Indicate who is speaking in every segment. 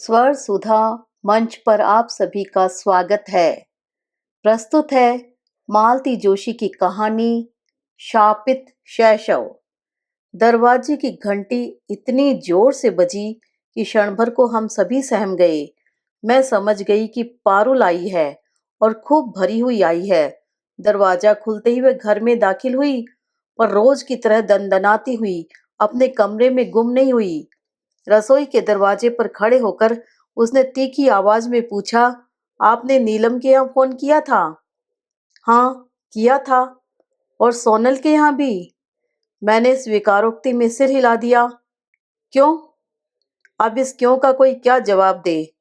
Speaker 1: स्वर सुधा मंच पर आप सभी का स्वागत है। प्रस्तुत है मालती जोशी की कहानी शापित शैशव। दरवाजे की घंटी इतनी जोर से बजी कि क्षण भर को हम सभी सहम गए। मैं समझ गई कि पारुल आई है और खूब भरी हुई आई है। दरवाजा खुलते ही वह घर में दाखिल हुई, पर रोज की तरह दनदनाती हुई अपने कमरे में गुम नहीं हुई। रसोई के दरवाजे पर खड़े होकर उसने तीखी आवाज में पूछा, आपने नीलम के यहाँ फोन किया था? हाँ, किया था। और सोनल के यहाँ भी? मैंने स्वीकारोक्ति में सिर हिला दिया। क्यों? अब इस क्यों का कोई क्या जवाब दे।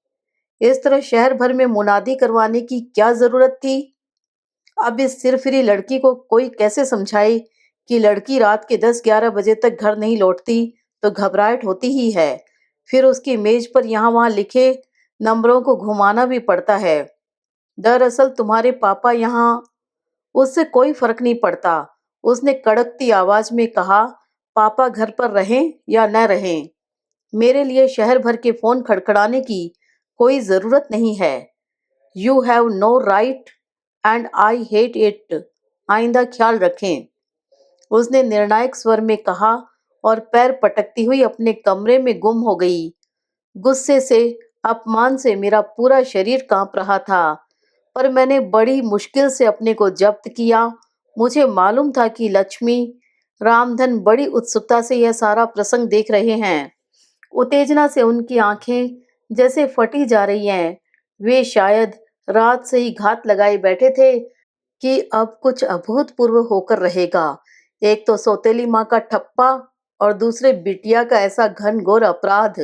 Speaker 1: इस तरह शहर भर में मुनादी करवाने की क्या जरूरत थी? अब इस सिरफिरी लड़की को कोई कैसे समझाए कि लड़की रात के 10-11 बजे तक घर नहीं लौटती तो घबराहट होती ही है। फिर उसकी मेज पर यहाँ वहाँ लिखे नंबरों को घुमाना भी पड़ता है। दरअसल तुम्हारे पापा यहाँ, उससे कोई फर्क नहीं पड़ता, उसने कड़कती आवाज में कहा। पापा घर पर रहें या न रहें, मेरे लिए शहर भर के फोन खड़खड़ाने की कोई जरूरत नहीं है। You have no right and I hate it. आइंदा ख्याल रखें, उसने निर्णायक स्वर में कहा और पैर पटकती हुई अपने कमरे में गुम हो गई। गुस्से से, अपमान से मेरा पूरा शरीर कांप रहा था, पर मैंने बड़ी मुश्किल से अपने को जब्त किया। मुझे मालूम था कि लक्ष्मी, रामधन बड़ी उत्सुकता से यह सारा प्रसंग देख रहे हैं। उत्तेजना से उनकी आंखें जैसे फटी जा रही हैं। वे शायद रात से ही घात लगाए बैठे थे कि अब कुछ अभूतपूर्व होकर रहेगा। एक तो सौतेली माँ का ठप्पा और दूसरे बिटिया का ऐसा घनघोर अपराध।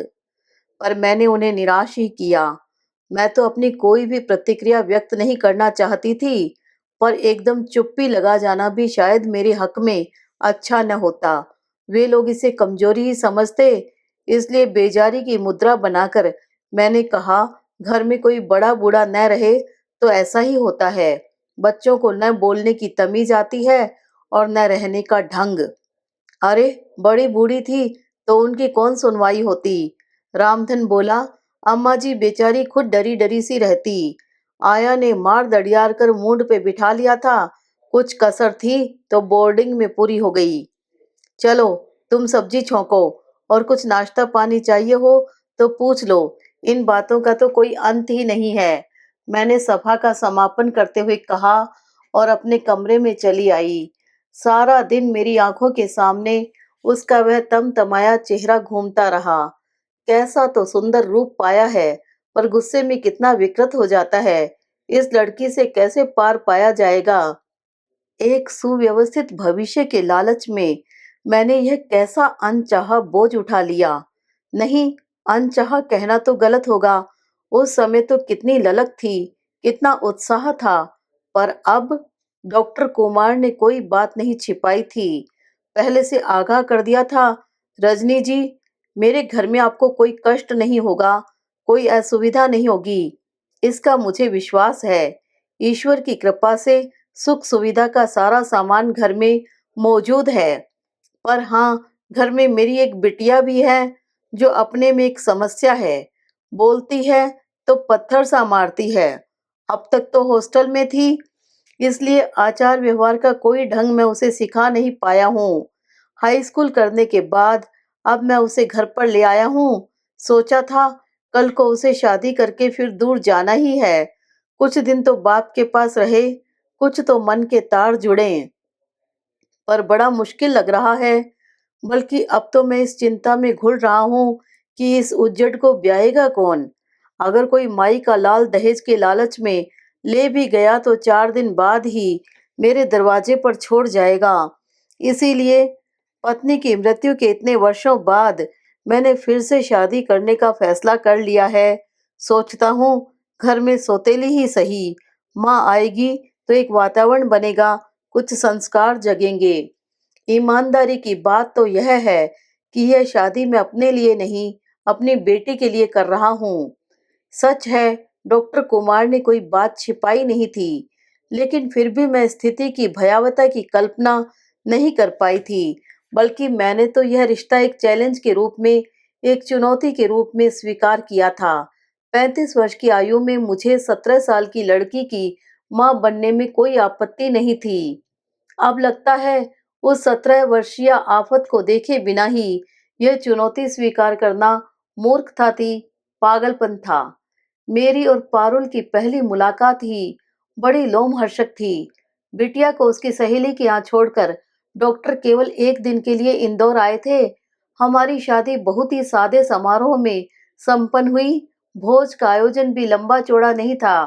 Speaker 1: पर मैंने उन्हें निराश ही किया। मैं तो अपनी कोई भी प्रतिक्रिया व्यक्त नहीं करना चाहती थी, पर एकदम चुप्पी लगा जाना भी शायद मेरे हक में अच्छा न होता। वे लोग इसे कमजोरी ही समझते, इसलिए बेजारी की मुद्रा बनाकर मैंने कहा, घर में कोई बड़ा बूढ़ा न रहे तो ऐसा ही होता है। बच्चों को न बोलने की तमीज आती है और न रहने का ढंग। अरे, बड़ी बूढ़ी थी तो उनकी कौन सुनवाई होती। रामधन बोला, अम्मा जी बेचारी खुद डरी डरी सी रहती। आया ने मार दड़ियार कर मूड पे बिठा लिया था। कुछ कसर थी तो बोर्डिंग में पूरी हो गई। चलो, तुम सब्जी छोंको और कुछ नाश्ता पानी चाहिए हो तो पूछ लो। इन बातों का तो कोई अंत ही नहीं है, मैंने सभा का समापन करते हुए कहा और अपने कमरे में चली आई। सारा दिन मेरी आंखों के सामने उसका वह तमतमाया चेहरा घूमता रहा। कैसा तो सुंदर रूप पाया है, पर गुस्से में कितना विकृत हो जाता है। इस लड़की से कैसे पार पाया जाएगा। एक सुव्यवस्थित भविष्य के लालच में मैंने यह कैसा अनचाहा बोझ उठा लिया। नहीं, अनचाहा कहना तो गलत होगा। उस समय तो कितनी ललक थी, कितना उत्साह था। पर अब डॉक्टर कुमार ने कोई बात नहीं छिपाई थी, पहले से आगाह कर दिया था। रजनी जी, मेरे घर में आपको कोई कष्ट नहीं होगा, कोई असुविधा नहीं होगी, इसका मुझे विश्वास है। ईश्वर की कृपा से सुख सुविधा का सारा सामान घर में मौजूद है। पर हाँ, घर में मेरी एक बिटिया भी है जो अपने में एक समस्या है। बोलती है तो पत्थर सा मारती है। अब तक तो हॉस्टल में थी, इसलिए आचार व्यवहार का कोई ढंग मैं उसे सिखा नहीं पाया हूँ। हाई स्कूल करने के बाद अब मैं उसे घर पर ले आया हूँ। सोचा था कल को उसे शादी करके फिर दूर जाना ही है। कुछ दिन तो बाप के पास रहे, कुछ तो मन के तार जुड़े। पर बड़ा मुश्किल लग रहा है। बल्कि अब तो मैं इस चिंता में घुल रहा हूँ कि इस उज्जड़ को ब्याएगा कौन। अगर कोई माई का लाल दहेज के लालच में ले भी गया तो 4 दिन बाद ही मेरे दरवाजे पर छोड़ जाएगा। इसीलिए पत्नी की मृत्यु के इतने वर्षों बाद मैंने फिर से शादी करने का फैसला कर लिया है। सोचता हूँ घर में सौतेली ही सही, माँ आएगी तो एक वातावरण बनेगा, कुछ संस्कार जगेंगे। ईमानदारी की बात तो यह है कि यह शादी मैं अपने लिए नहीं, अपनी बेटी के लिए कर रहा हूँ। सच है, डॉक्टर कुमार ने कोई बात छिपाई नहीं थी, लेकिन फिर भी मैं स्थिति की भयावता की कल्पना नहीं कर पाई थी। बल्कि मैंने तो यह रिश्ता एक चैलेंज के रूप में एक चुनौती के रूप में स्वीकार किया था। 35 वर्ष की आयु में मुझे 17 साल की लड़की की मां बनने में कोई आपत्ति नहीं थी। अब लगता है उस 17 वर्षीय आफत को देखे बिना ही यह चुनौती स्वीकार करना मूर्खता थी, पागलपन था। मेरी और पारुल की पहली मुलाकात ही बड़ी लोमहर्षक थी। बिटिया को उसकी सहेली के यहाँ छोड़कर डॉक्टर केवल एक दिन के लिए इंदौर आए थे। हमारी शादी बहुत ही सादे समारोह में संपन्न हुई। भोज का आयोजन भी लंबा चौड़ा नहीं था।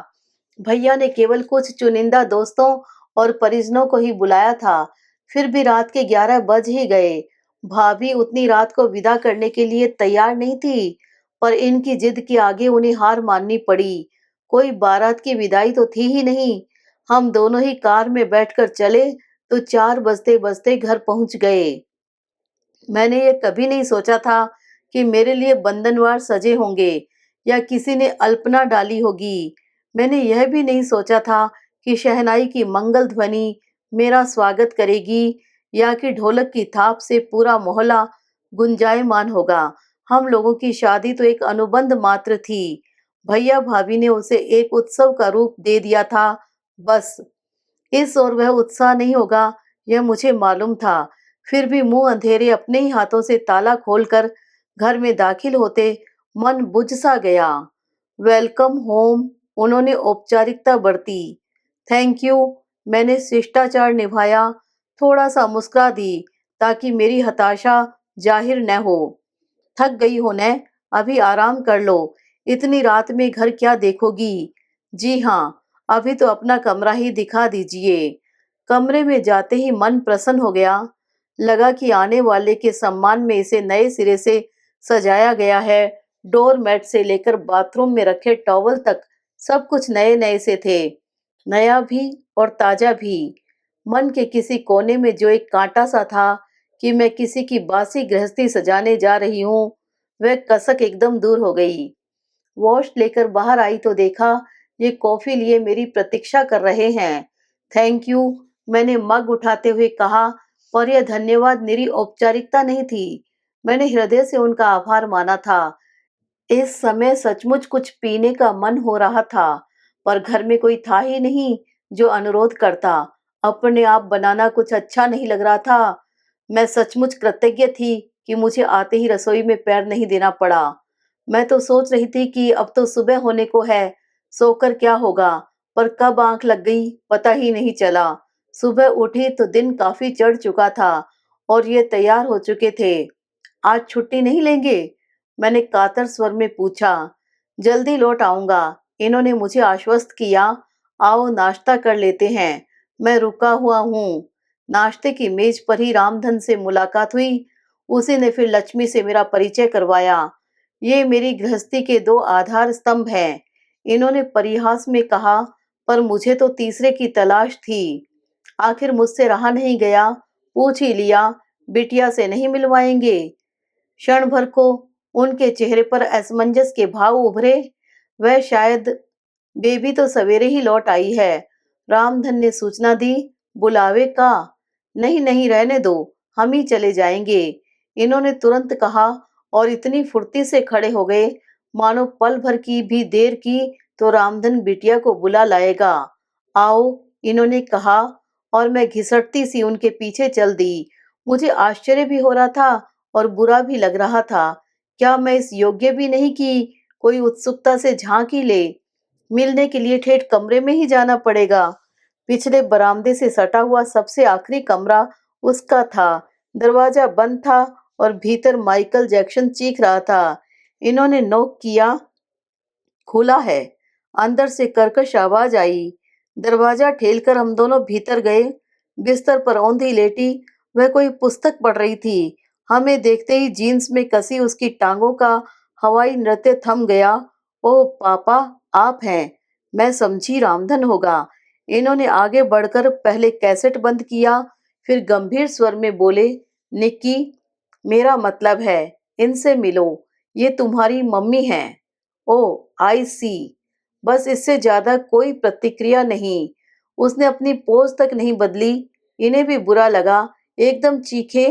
Speaker 1: भैया ने केवल कुछ चुनिंदा दोस्तों और परिजनों को ही बुलाया था। फिर भी रात के 11 बज ही गए। भाभी उतनी रात को विदा करने के लिए तैयार नहीं थी, पर इनकी जिद के आगे उन्हें हार माननी पड़ी। कोई बारात की विदाई तो थी ही नहीं। हम दोनों ही कार में बैठकर चले तो 4 बजते बजते घर पहुंच गए। मैंने ये कभी नहीं सोचा था कि मेरे लिए बंधनवार सजे होंगे या किसी ने अल्पना डाली होगी। मैंने यह भी नहीं सोचा था कि शहनाई की मंगल ध्वनि मेरा स्वागत करेगी या कि ढोलक की थाप से पूरा मोहल्ला गुंजायमान होगा। हम लोगों की शादी तो एक अनुबंध मात्र थी। भैया भाभी ने उसे एक उत्सव का रूप दे दिया था, बस। इस और वह उत्साह नहीं होगा, यह मुझे मालूम था। फिर भी मुंह अंधेरे अपने ही हाथों से ताला खोलकर घर में दाखिल होते मन बुझ सा गया। वेलकम होम, उन्होंने औपचारिकता बरती। थैंक यू, मैंने शिष्टाचार निभाया। थोड़ा सा मुस्कुरा दी ताकि मेरी हताशा जाहिर न हो। थक गई हो न, अभी आराम कर लो। इतनी रात में घर क्या देखोगी? जी हाँ, अभी तो अपना कमरा ही दिखा दीजिए। कमरे में जाते ही मन प्रसन्न हो गया। लगा कि आने वाले के सम्मान में इसे नए सिरे से सजाया गया है। डोर मैट से लेकर बाथरूम में रखे टॉवल तक सब कुछ नए नए से थे। नया भी और ताजा भी। मन के किसी कोने में जो एक कांटा सा था कि मैं किसी की बासी गृहस्थी सजाने जा रही हूँ, वह कसक एकदम दूर हो गई। वॉश लेकर बाहर आई तो देखा ये कॉफी लिए मेरी प्रतीक्षा कर रहे हैं। थैंक यू, मैंने मग उठाते हुए कहा, पर यह धन्यवाद मेरी औपचारिकता नहीं थी। मैंने हृदय से उनका आभार माना था। इस समय सचमुच कुछ पीने का मन हो रहा था, पर घर में कोई था ही नहीं जो अनुरोध करता। अपने आप बनाना कुछ अच्छा नहीं लग रहा था। मैं सचमुच कृतज्ञ थी कि मुझे आते ही रसोई में पैर नहीं देना पड़ा। मैं तो सोच रही थी कि अब तो सुबह होने को है, सोकर क्या होगा, पर कब आंख लग गई पता ही नहीं चला। सुबह उठी तो दिन काफी चढ़ चुका था और ये तैयार हो चुके थे। आज छुट्टी नहीं लेंगे? मैंने कातर स्वर में पूछा। जल्दी लौट आऊंगा, इन्होंने मुझे आश्वस्त किया। आओ नाश्ता कर लेते हैं, मैं रुका हुआ हूँ। नाश्ते की मेज पर ही रामधन से मुलाकात हुई। उसी ने फिर लक्ष्मी से मेरा परिचय करवाया। ये मेरी गृहस्थी के 2 आधार स्तंभ हैं, इन्होंने परिहास में कहा, पर मुझे तो तीसरे की तलाश थी। आखिर मुझसे रहा नहीं गया, पूछ ही लिया, बिटिया से नहीं मिलवाएंगे? क्षण भर को उनके चेहरे पर असमंजस के भाव उभरे। वह शायद बेबी तो सवेरे ही लौट आई है। रामधन ने सूचना दी। बुलावे का? नहीं नहीं, रहने दो, हम ही चले जाएंगे, इन्होंने तुरंत कहा और इतनी फुर्ती से खड़े हो गए मानो पल भर की भी देर की तो रामधन बिटिया को बुला लाएगा। आओ, इन्होंने कहा और मैं घिसटती सी उनके पीछे चल दी। मुझे आश्चर्य भी हो रहा था और बुरा भी लग रहा था। क्या मैं इस योग्य भी नहीं कि कोई उत्सुकता से झांकी ले? मिलने के लिए ठेठ कमरे में ही जाना पड़ेगा। पिछले बरामदे से सटा हुआ सबसे आखिरी कमरा उसका था। दरवाजा बंद था और भीतर माइकल जैक्सन चीख रहा था। इन्होंने नॉक किया। खुला है। अंदर से कर्कश आवाज आई। दरवाजा ठेलकर हम दोनों भीतर गए। बिस्तर पर औंधी लेटी वह कोई पुस्तक पढ़ रही थी। हमें देखते ही जीन्स में कसी उसकी टांगों का हवाई नृत्य थम गया। ओह पापा, आप हैं। मैं समझी रामधन होगा। इन्होंने आगे बढ़कर पहले कैसेट बंद किया, फिर गंभीर स्वर में बोले, निक्की, मेरा मतलब है, इनसे मिलो, ये तुम्हारी मम्मी हैं। ओह आई सी। बस इससे ज्यादा कोई प्रतिक्रिया नहीं। उसने अपनी पोज तक नहीं बदली। इन्हें भी बुरा लगा। एकदम चीखे,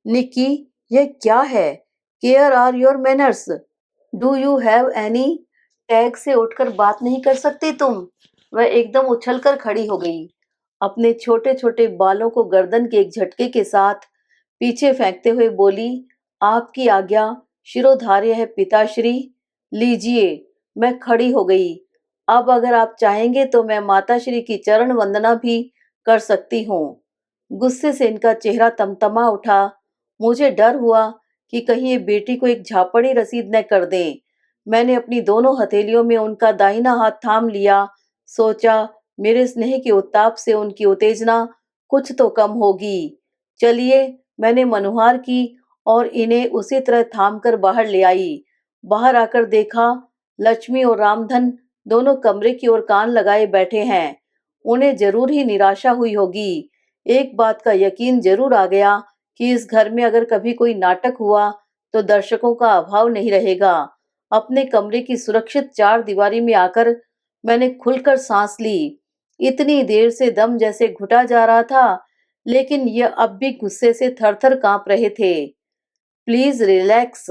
Speaker 1: निकी, यह क्या है? Care are your manners? Do you have any? टैग से उठकर बात नहीं कर सकती तुम? वह एकदम उछलकर खड़ी हो गई, अपने छोटे छोटे बालों को गर्दन के एक झटके के साथ पीछे फेंकते हुए बोली, आपकी आज्ञा शिरोधार्य है पिताश्री। लीजिए। मैं खड़ी हो गई। अब अगर आप चाहेंगे तो मैं माताश्री की चरण वंदना भी कर सकती हूँ। गुस्से से इनका चेहरा तमतमा उठा। मुझे डर हुआ कि कहीं ये बेटी को एक झापड़ी रसीद न कर दें। मैंने अपनी दोनों हथेलियों में उनका दाहिना हाथ थाम लिया। सोचा, मेरे स्नेह के उत्ताप से उनकी उत्तेजना कुछ तो कम होगी। चलिए, मैंने मनुहार की और इन्हें उसी तरह थाम कर बाहर ले आई। बाहर आकर देखा, लक्ष्मी और रामधन दोनों कमरे की ओर कान लगाए बैठे हैं। उन्हें जरूर ही निराशा हुई होगी। एक बात का यकीन जरूर आ गया कि इस घर में अगर कभी कोई नाटक हुआ तो दर्शकों का अभाव नहीं रहेगा। अपने कमरे की सुरक्षित चार दीवारी में आकर मैंने खुलकर सांस ली। इतनी देर से दम जैसे घुटा जा रहा था, लेकिन ये अब भी गुस्से से थर-थर कांप रहे थे। प्लीज रिलैक्स,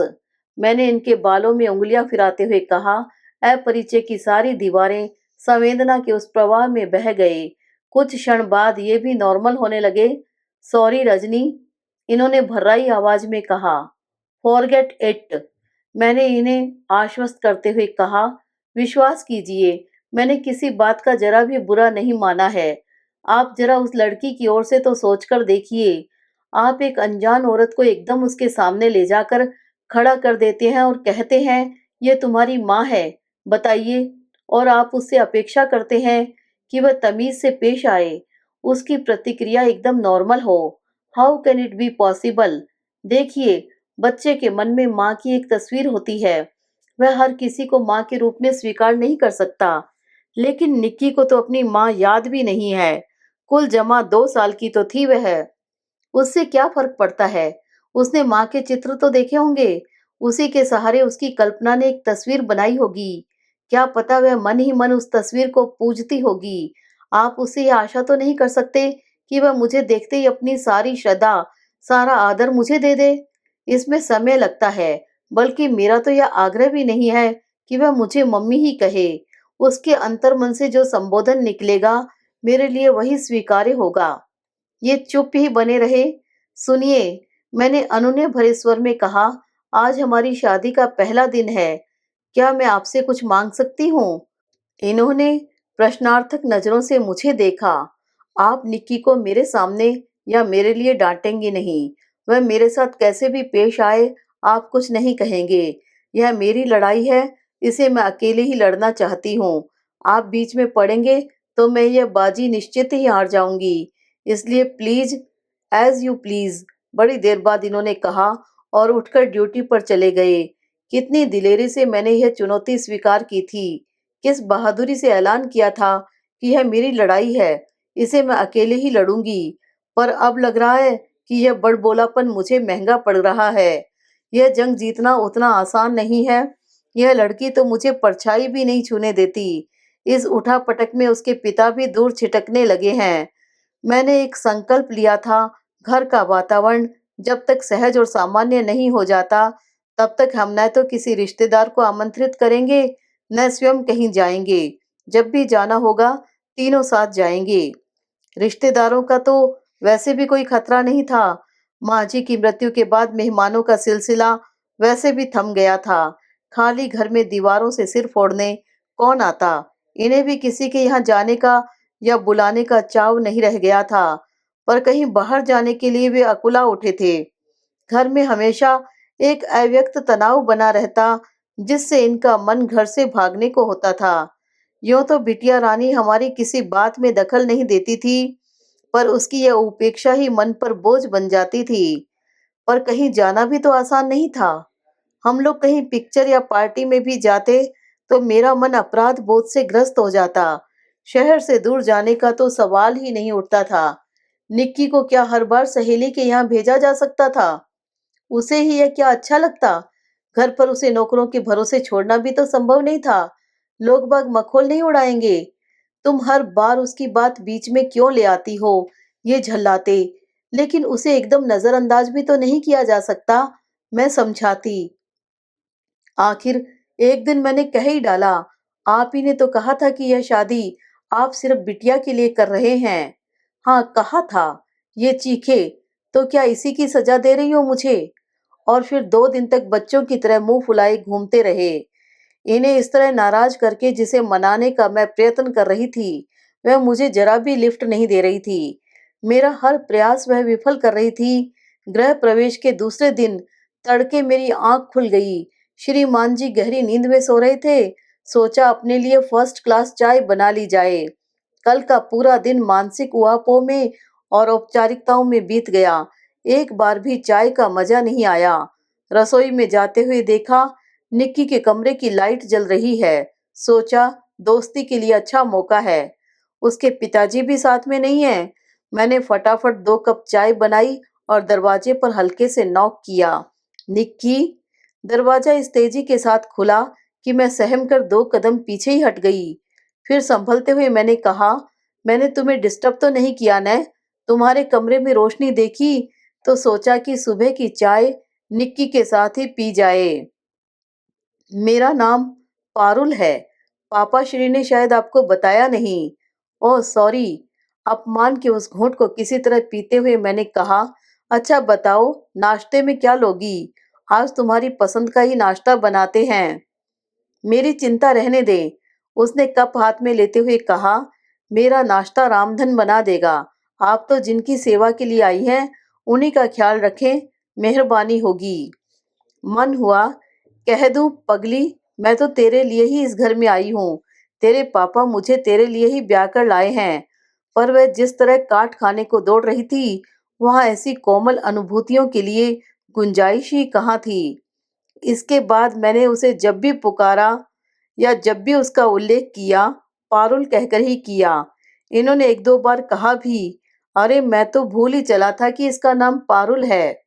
Speaker 1: मैंने इनके बालों में उंगलियां फिराते हुए कहा। अपरिचय की सारी दीवारें संवेदना के उस प्रवाह में बह गए। कुछ क्षण बाद ये भी नॉर्मल होने लगे। सॉरी रजनी, इन्होंने भर्राई आवाज में कहा। फॉरगेट इट, मैंने इन्हें आश्वस्त करते हुए कहा। विश्वास कीजिए, मैंने किसी बात का जरा भी बुरा नहीं माना है। आप जरा उस लड़की की ओर से तो सोचकर देखिए। आप एक अनजान औरत को एकदम उसके सामने ले जाकर खड़ा कर देते हैं और कहते हैं, ये तुम्हारी माँ है। बताइए, और आप उससे अपेक्षा करते हैं कि वह तमीज से पेश आए, उसकी प्रतिक्रिया एकदम नॉर्मल हो। How can it be possible? देखिए, बच्चे के मन में माँ की एक तस्वीर होती है। वह हर किसी को माँ के रूप में स्वीकार नहीं कर सकता। लेकिन निक्की को तो अपनी माँ याद भी नहीं है। कुल जमा 2 साल की तो थी वह। उससे क्या फर्क पड़ता है? उसने माँ के चित्र तो देखे होंगे। उसी के सहारे उसकी कल्पना ने एक तस्वीर बनाई होगी। क्या पता वह मन ही मन उस तस्वीर को पूजती होगी। आप उससे यह आशा तो नहीं कर सकते कि वह मुझे देखते ही अपनी सारी श्रद्धा, सारा आदर मुझे दे दे। इसमें समय लगता है, बल्कि मेरा तो यह आग्रह भी नहीं है कि वह मुझे मम्मी ही कहे। उसके अंतर्मन से जो संबोधन निकलेगा, मेरे लिए वही स्वीकार्य होगा। ये चुप ही बने रहे। सुनिए, मैंने अनुनय भरे स्वर में कहा, आज हमारी शादी का पहला दिन है। क्या मैं आपसे कुछ मांग सकती हूँ? इन्होंने प्रश्नार्थक नजरों से मुझे देखा। आप निक्की को मेरे सामने या मेरे लिए डांटेंगी नहीं। वह मेरे साथ कैसे भी पेश आए, आप कुछ नहीं कहेंगे। यह मेरी लड़ाई है, इसे मैं अकेले ही लड़ना चाहती हूँ। आप बीच में पड़ेंगे तो मैं यह बाजी निश्चित ही हार जाऊंगी। इसलिए प्लीज, एज यू प्लीज। बड़ी देर बाद इन्होंने कहा और उठकर ड्यूटी पर चले गए। कितनी दिलेरी से मैंने यह चुनौती स्वीकार की थी। किस बहादुरी से ऐलान किया था कि यह मेरी लड़ाई है, इसे मैं अकेले ही लड़ूंगी। पर अब लग रहा है कि यह बड़बोलापन मुझे महंगा पड़ रहा है। यह जंग जीतना उतना आसान नहीं है। यह लड़की तो मुझे परछाई भी नहीं छूने देती। इस उठापटक में उसके पिता भी दूर छिटकने लगे हैं। मैंने एक संकल्प लिया था, घर का वातावरण जब तक सहज और सामान्य नहीं हो जाता, तब तक हम न तो किसी रिश्तेदार को आमंत्रित करेंगे, न स्वयं कहीं जाएंगे। जब भी जाना होगा, तीनों साथ जाएंगे। रिश्तेदारों का तो वैसे भी कोई खतरा नहीं था। माँ जी की मृत्यु के बाद मेहमानों का सिलसिला वैसे भी थम गया था। खाली घर में दीवारों से सिर फोड़ने कौन आता? इन्हें भी किसी के यहाँ जाने का या बुलाने का चाव नहीं रह गया था। पर कहीं बाहर जाने के लिए वे अकुला उठे थे। घर में हमेशा एक अव्यक्त तनाव बना रहता, जिससे इनका मन घर से भागने को होता था। यूं तो बिटिया रानी हमारी किसी बात में दखल नहीं देती थी, पर उसकी यह उपेक्षा ही मन पर बोझ बन जाती थी। पर कहीं जाना भी तो आसान नहीं था। हम लोग कहीं पिक्चर या पार्टी में भी जाते तो मेरा मन अपराध बोध से ग्रस्त हो जाता। शहर से दूर जाने का तो सवाल ही नहीं उठता था। निक्की को क्या हर बार सहेली के यहाँ भेजा जा सकता था? उसे ही यह क्या अच्छा लगता? घर पर उसे नौकरों के भरोसे छोड़ना भी तो संभव नहीं था। लोग बाग मखौल नहीं उड़ाएंगे। तुम हर बार उसकी बात बीच में क्यों ले आती हो? ये झल्लाते। लेकिन उसे एकदम नजरअंदाज भी तो नहीं किया जा सकता। मैं समझाती। आखिर एक दिन मैंने कह ही डाला, आप ही ने तो कहा था कि यह शादी आप सिर्फ बिटिया के लिए कर रहे हैं। हाँ, कहा था। ये चीखे, तो क्या इसी की सजा दे रही हो मुझे? और फिर 2 दिन तक बच्चों की तरह मुंह फुलाए घूमते रहे। इन्हें इस तरह नाराज करके जिसे मनाने का मैं प्रयत्न कर रही थी, वह मुझे जरा भी लिफ्ट नहीं दे रही थी। मेरा हर प्रयास वह विफल कर रही थी। गृह प्रवेश के दूसरे दिन तड़के मेरी आंख खुल गई। श्रीमान जी गहरी नींद में सो रहे थे। सोचा अपने लिए फर्स्ट क्लास चाय बना ली जाए। कल का पूरा दिन मानसिक उहापों में और औपचारिकताओं में बीत गया। एक बार भी चाय का मजा नहीं आया। रसोई में जाते हुए देखा, निक्की के कमरे की लाइट जल रही है। सोचा दोस्ती के लिए अच्छा मौका है। उसके पिताजी भी साथ में नहीं है। मैंने फटाफट 2 कप चाय बनाई और दरवाजे पर हल्के से नॉक किया। निक्की। दरवाजा इस तेजी के साथ खुला कि मैं सहम कर 2 कदम पीछे ही हट गई। फिर संभलते हुए मैंने कहा, मैंने तुम्हें डिस्टर्ब तो नहीं किया न? तुम्हारे कमरे में रोशनी देखी तो सोचा कि सुबह की चाय निक्की के साथ ही पी जाए। मेरा नाम पारुल है। पापा श्री ने शायद आपको बताया नहीं। Oh sorry. अपमान के उस घूंट को किसी तरह पीते हुए मैंने कहा, अच्छा बताओ, नाश्ते में क्या लोगी? आज तुम्हारी पसंद का ही नाश्ता बनाते हैं। मेरी चिंता रहने दे। उसने कप हाथ में लेते हुए कहा, मेरा नाश्ता रामधन बना देगा। आप तो जिनकी सेवा के लिए आई हैं, उन्हीं का ख्याल रखें, मेहरबानी होगी। मन हुआ कह दूं, पगली, मैं तो तेरे लिए ही इस घर में आई हूँ। तेरे पापा मुझे तेरे लिए ही ब्याह कर लाए हैं। पर वह जिस तरह काट खाने को दौड़ रही थी, वहां ऐसी कोमल अनुभूतियों के लिए गुंजाइश ही कहाँ थी। इसके बाद मैंने उसे जब भी पुकारा या जब भी उसका उल्लेख किया, पारुल कहकर ही किया। इन्होंने 1-2 बार कहा भी, अरे मैं तो भूल ही चला था कि इसका नाम पारुल है।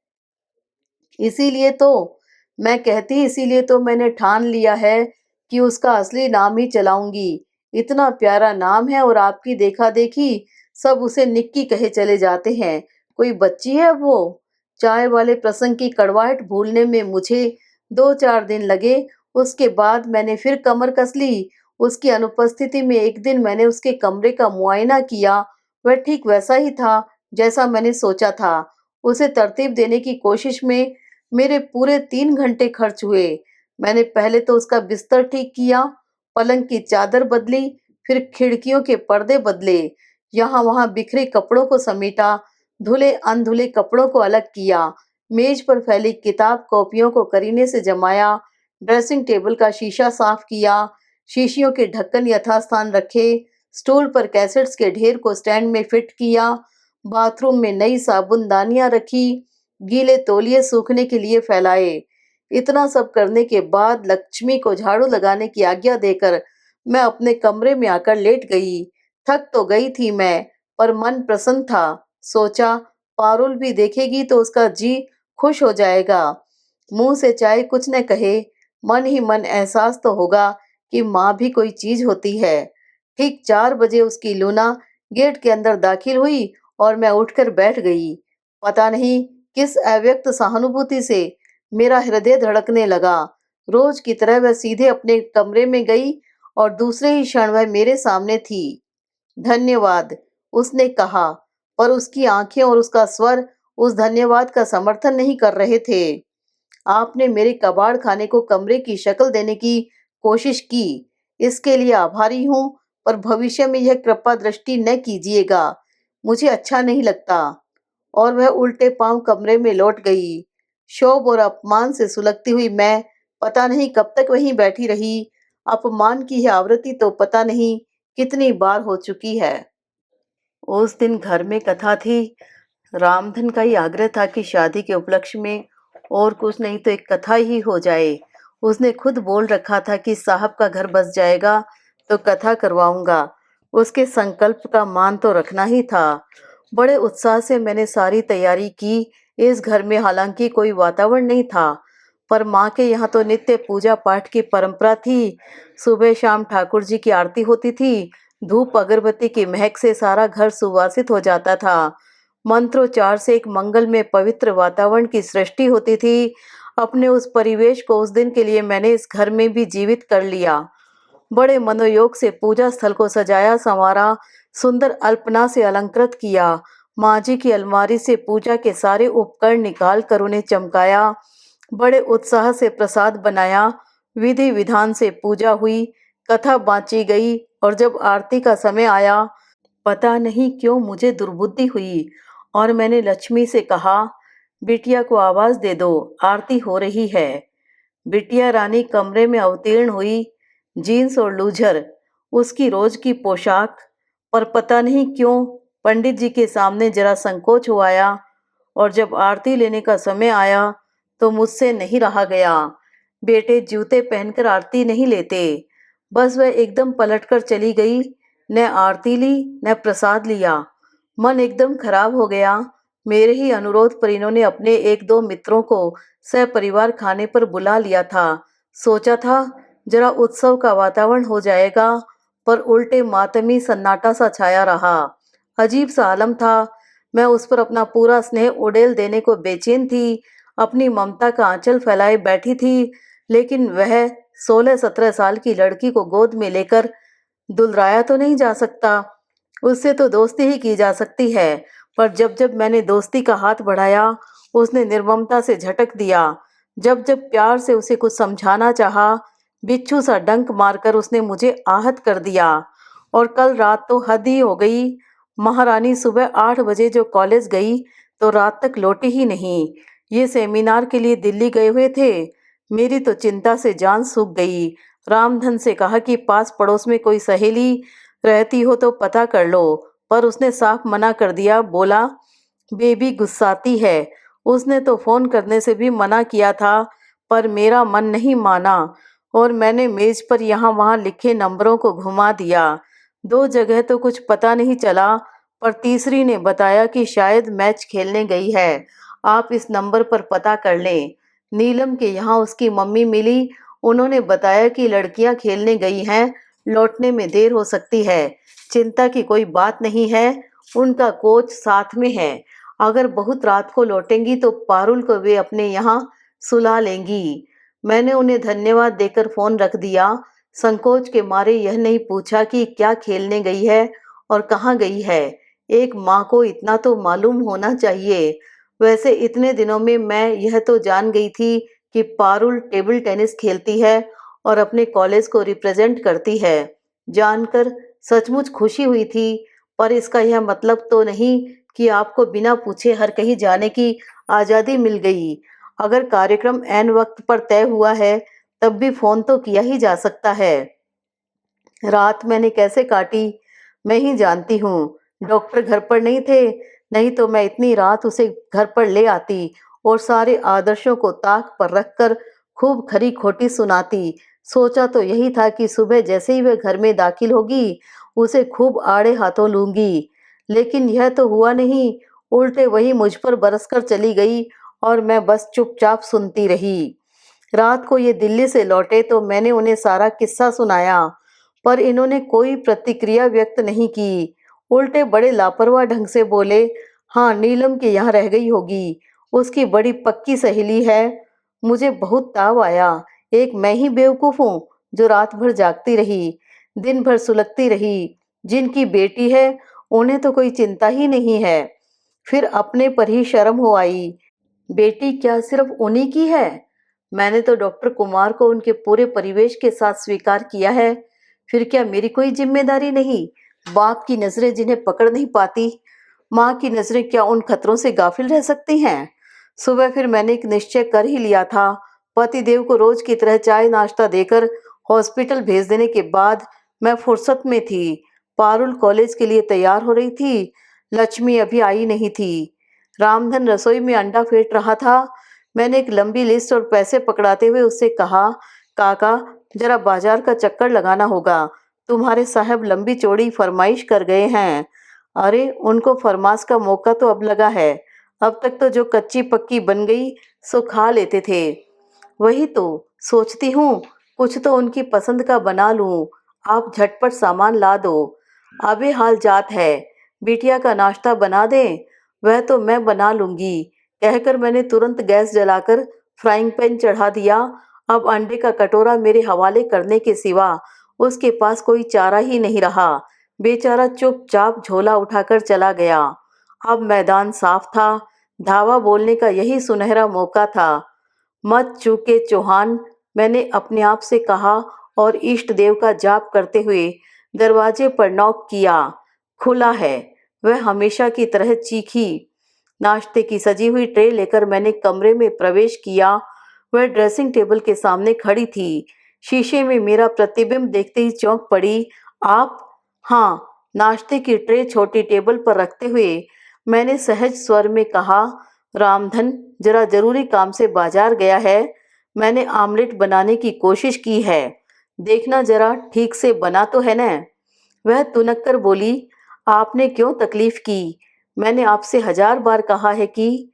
Speaker 1: इसीलिए तो इसीलिए तो मैंने ठान लिया है कि उसका असली नाम ही चलाऊंगी। इतना प्यारा नाम है और आपकी देखा देखी सब उसे निक्की कहे चले जाते हैं। कोई बच्ची है वो? चाय वाले प्रसंग की कड़वाहट भूलने में मुझे 2-4 दिन लगे। उसके बाद मैंने फिर कमर कस ली। उसकी अनुपस्थिति में एक दिन मैंने उसके कमरे का मुआयना किया। वह ठीक वैसा ही था जैसा मैंने सोचा था। उसे तरतीब देने की कोशिश में मेरे पूरे 3 घंटे खर्च हुए। मैंने पहले तो उसका बिस्तर ठीक किया, पलंग की चादर बदली, फिर खिड़कियों के पर्दे बदले, यहाँ-वहाँ बिखरे कपड़ों को समेटा, धुले-अनधुले कपड़ों को अलग किया, मेज पर फैली किताब कॉपियों को करीने से जमाया, ड्रेसिंग टेबल का शीशा साफ किया, शीशियों के ढक्कन यथास्थान रखे, स्टूल पर कैसेट्स के ढेर को स्टैंड में फिट किया, बाथरूम में नई साबुनदानियां रखी, गीले तौलिए सूखने के लिए फैलाए। इतना सब करने के बाद लक्ष्मी को झाड़ू लगाने की आज्ञा देकर मैं अपने कमरे में आकर लेट गई। थक तो गई थी मैं, पर मन प्रसन्न था। सोचा पारुल भी देखेगी तो उसका जी खुश हो जाएगा। मुंह से चाहे कुछ न कहे, मन ही मन एहसास तो होगा कि माँ भी कोई चीज होती है। ठीक 4 बजे उसकी लूना गेट के अंदर दाखिल हुई और मैं उठकर बैठ गई। पता नहीं किस अव्यक्त सहानुभूति से मेरा हृदय धड़कने लगा। रोज की तरह वह सीधे अपने कमरे में गई और दूसरे ही क्षण वह मेरे सामने थी। धन्यवाद, उसने कहा, पर उसकी आंखें और उसका स्वर उस धन्यवाद का समर्थन नहीं कर रहे थे। आपने मेरे कबाड़ खाने को कमरे की शक्ल देने की कोशिश की, इसके लिए आभारी हूँ, पर भविष्य में यह कृपा दृष्टि न कीजिएगा। मुझे अच्छा नहीं लगता। और वह उल्टे पांव कमरे में लौट गई। क्षोभ और अपमान से सुलगती हुई मैं पता नहीं कब तक वहीं बैठी रही। अपमान की यह आवृत्ति तो पता नहीं कितनी बार हो चुकी है। उस दिन घर में कथा थी। रामधन का ही आग्रह था कि शादी के उपलक्ष्य में और कुछ नहीं तो एक कथा ही हो जाए। उसने खुद बोल रखा था कि साहब का घर बस जाएगा तो कथा करवाऊंगा। उसके संकल्प का मान तो रखना ही था। बड़े उत्साह से मैंने सारी तैयारी की। इस घर में हालांकि कोई वातावरण नहीं था, पर माँ के यहाँ तो नित्य पूजा पाठ की परंपरा थी। सुबह शाम ठाकुर जी की आरती होती थी। धूप अगरबत्ती की महक से सारा घर सुवासित हो जाता था। मंत्रोच्चार से एक मंगल में पवित्र वातावरण की सृष्टि होती थी। अपने उस परिवेश को उस दिन के लिए मैंने इस घर में भी जीवित कर लिया। बड़े मनोयोग से पूजा स्थल को सजाया संवारा, सुंदर अल्पना से अलंकृत किया। माँ जी की अलमारी से पूजा के सारे उपकरण निकाल कर उन्हें चमकाया। बड़े उत्साह से प्रसाद बनाया। विधि विधान से पूजा हुई, कथा बाँची गई और जब आरती का समय आया, पता नहीं क्यों मुझे दुर्बुद्धि हुई और मैंने लक्ष्मी से कहा, बिटिया को आवाज दे दो, आरती हो रही है। बिटिया रानी कमरे में अवतीर्ण हुई, जीन्स और लूजर, उसकी रोज की पोशाक, पर पता नहीं क्यों पंडित जी के सामने जरा संकोच हो आया और जब आरती लेने का समय आया तो मुझसे नहीं रहा गया। बेटे जूते पहनकर आरती नहीं लेते। बस वह एकदम पलटकर चली गई, न आरती ली न प्रसाद लिया। मन एकदम खराब हो गया। मेरे ही अनुरोध पर इन्होंने अपने एक दो मित्रों को सपरिवार खाने पर बुला लिया था। सोचा था जरा उत्सव का वातावरण हो जाएगा, पर उल्टे मातमी सन्नाटा सा छाया रहा। अजीब सा आलम था। मैं उस पर अपना पूरा स्नेह उड़ेल देने को बेचैन थी, अपनी ममता का आंचल फैलाए बैठी थी, लेकिन वह 16-17 साल की लड़की को गोद में लेकर दुलराया तो नहीं जा सकता। उससे तो दोस्ती ही की जा सकती है, पर जब जब मैंने दोस्ती का हाथ बढ़ाया, उसने निर्ममता से झटक दिया। जब जब प्यार से उसे कुछ समझाना चाहा, बिच्छू सा डंक मारकर उसने मुझे आहत कर दिया। और कल रात तो हद ही हो गई। महारानी सुबह 8 बजे जो कॉलेज गई तो रात तक लौटी ही नहीं। ये सेमिनार के लिए दिल्ली गए हुए थे। मेरी तो चिंता से जान सूख गई। रामधन से कहा कि पास पड़ोस में कोई सहेली रहती हो तो पता कर लो, पर उसने साफ मना कर दिया। बोला बेबी गुस्साती है। उसने तो फोन करने से भी मना किया था, पर मेरा मन नहीं माना और मैंने मेज पर यहाँ वहाँ लिखे नंबरों को घुमा दिया। 2 जगह तो कुछ पता नहीं चला, पर तीसरी ने बताया कि शायद मैच खेलने गई है। आप इस नंबर पर पता कर लें। नीलम के यहाँ उसकी मम्मी मिली। उन्होंने बताया कि लड़कियां खेलने गई हैं, लौटने में देर हो सकती है। चिंता की कोई बात नहीं है, उनका कोच साथ में है। अगर बहुत रात को लौटेंगी तो पारुल को वे अपने यहाँ सुला लेंगी। मैंने उन्हें धन्यवाद देकर फोन रख दिया। संकोच के मारे यह नहीं पूछा कि क्या खेलने गई है और कहाँ गई है। एक माँ को इतना तो मालूम होना चाहिए। वैसे इतने दिनों में मैं यह तो जान गई थी कि पारुल टेबल टेनिस खेलती है और अपने कॉलेज को रिप्रेजेंट करती है। जानकर सचमुच खुशी हुई थी, पर इसका यह मतलब तो नहीं कि आपको बिना पूछे हर कहीं जाने की आज़ादी मिल गई। अगर कार्यक्रम ऐन वक्त पर तय हुआ है, तब भी फोन तो किया ही जा सकता है। रात मैंने कैसे काटी मैं ही जानती हूँ। डॉक्टर घर पर नहीं थे, नहीं तो मैं इतनी रात उसे घर पर ले आती और सारे आदर्शों को ताक पर रखकर खूब खरी खोटी सुनाती। सोचा तो यही था कि सुबह जैसे ही वह घर में दाखिल होगी, उसे खूब आड़े हाथों लूंगी, लेकिन यह तो हुआ नहीं। उल्टे वही मुझ पर बरसकर चली गई और मैं बस चुपचाप सुनती रही। रात को ये दिल्ली से लौटे तो मैंने उन्हें सारा किस्सा सुनाया, पर इन्होंने कोई प्रतिक्रिया व्यक्त नहीं की। उल्टे बड़े लापरवाह ढंग से बोले, हाँ नीलम के यहाँ रह गई होगी, उसकी बड़ी पक्की सहेली है। मुझे बहुत ताव आया। एक मैं ही बेवकूफ़ हूँ जो रात भर जागती रही, दिन भर सुलगती रही। जिनकी बेटी है उन्हें तो कोई चिंता ही नहीं है। फिर अपने पर ही शर्म हो आई। बेटी क्या सिर्फ उन्हीं की है? मैंने तो डॉक्टर कुमार को उनके पूरे परिवेश के साथ स्वीकार किया है। फिर क्या मेरी कोई जिम्मेदारी नहीं? बाप की नजरें जिन्हें पकड़ नहीं पाती, माँ की नजरें क्या उन खतरों से गाफिल रह सकती हैं? सुबह फिर मैंने एक निश्चय कर ही लिया था। पतिदेव को रोज की तरह चाय नाश्ता देकर हॉस्पिटल भेज देने के बाद मैं फुर्सत में थी। पारुल कॉलेज के लिए तैयार हो रही थी। लक्ष्मी अभी आई नहीं थी। रामधन रसोई में अंडा फेंट रहा था। मैंने एक लंबी लिस्ट और पैसे पकड़ाते हुए उससे कहा, काका जरा बाजार का चक्कर लगाना होगा, तुम्हारे साहब लंबी चौड़ी फरमाइश कर गए हैं। अरे उनको फरमास का मौका तो अब लगा है। अब तक तो जो कच्ची पक्की बन गई सो खा लेते थे। वही तो सोचती हूँ, कुछ तो उनकी पसंद का बना लूं। आप झटपट सामान ला दो। अबे हाल जात है, बिटिया का नाश्ता बना दें। वह तो मैं बना लूंगी, कहकर मैंने तुरंत गैस जलाकर फ्राइंग पैन चढ़ा दिया। अब अंडे का कटोरा मेरे हवाले करने के सिवा उसके पास कोई चारा ही नहीं रहा। बेचारा चुपचाप झोला उठाकर चला गया। अब मैदान साफ था। धावा बोलने का यही सुनहरा मौका था। मत चूके चौहान, मैंने अपने आप से कहा और इष्ट देव का जाप करते हुए दरवाजे पर नॉक किया। खुला है। वह हमेशा की तरह चीखी। नाश्ते की सजी हुई ट्रे लेकर मैंने कमरे में प्रवेश किया। वह ड्रेसिंग टेबल के सामने खड़ी थी। शीशे में मेरा प्रतिबिंब देखते ही चौंक पड़ी। आप? हाँ। नाश्ते की ट्रे छोटी टेबल पर रखते हुए मैंने सहज स्वर में कहा, रामधन जरा जरूरी काम से बाजार गया है। मैंने आमलेट बनाने की कोशिश की है। देखना जरा ठीक से बना तो है न? वह तुनक कर बोली, आपने क्यों तकलीफ की? मैंने आपसे 1000 बार कहा है कि।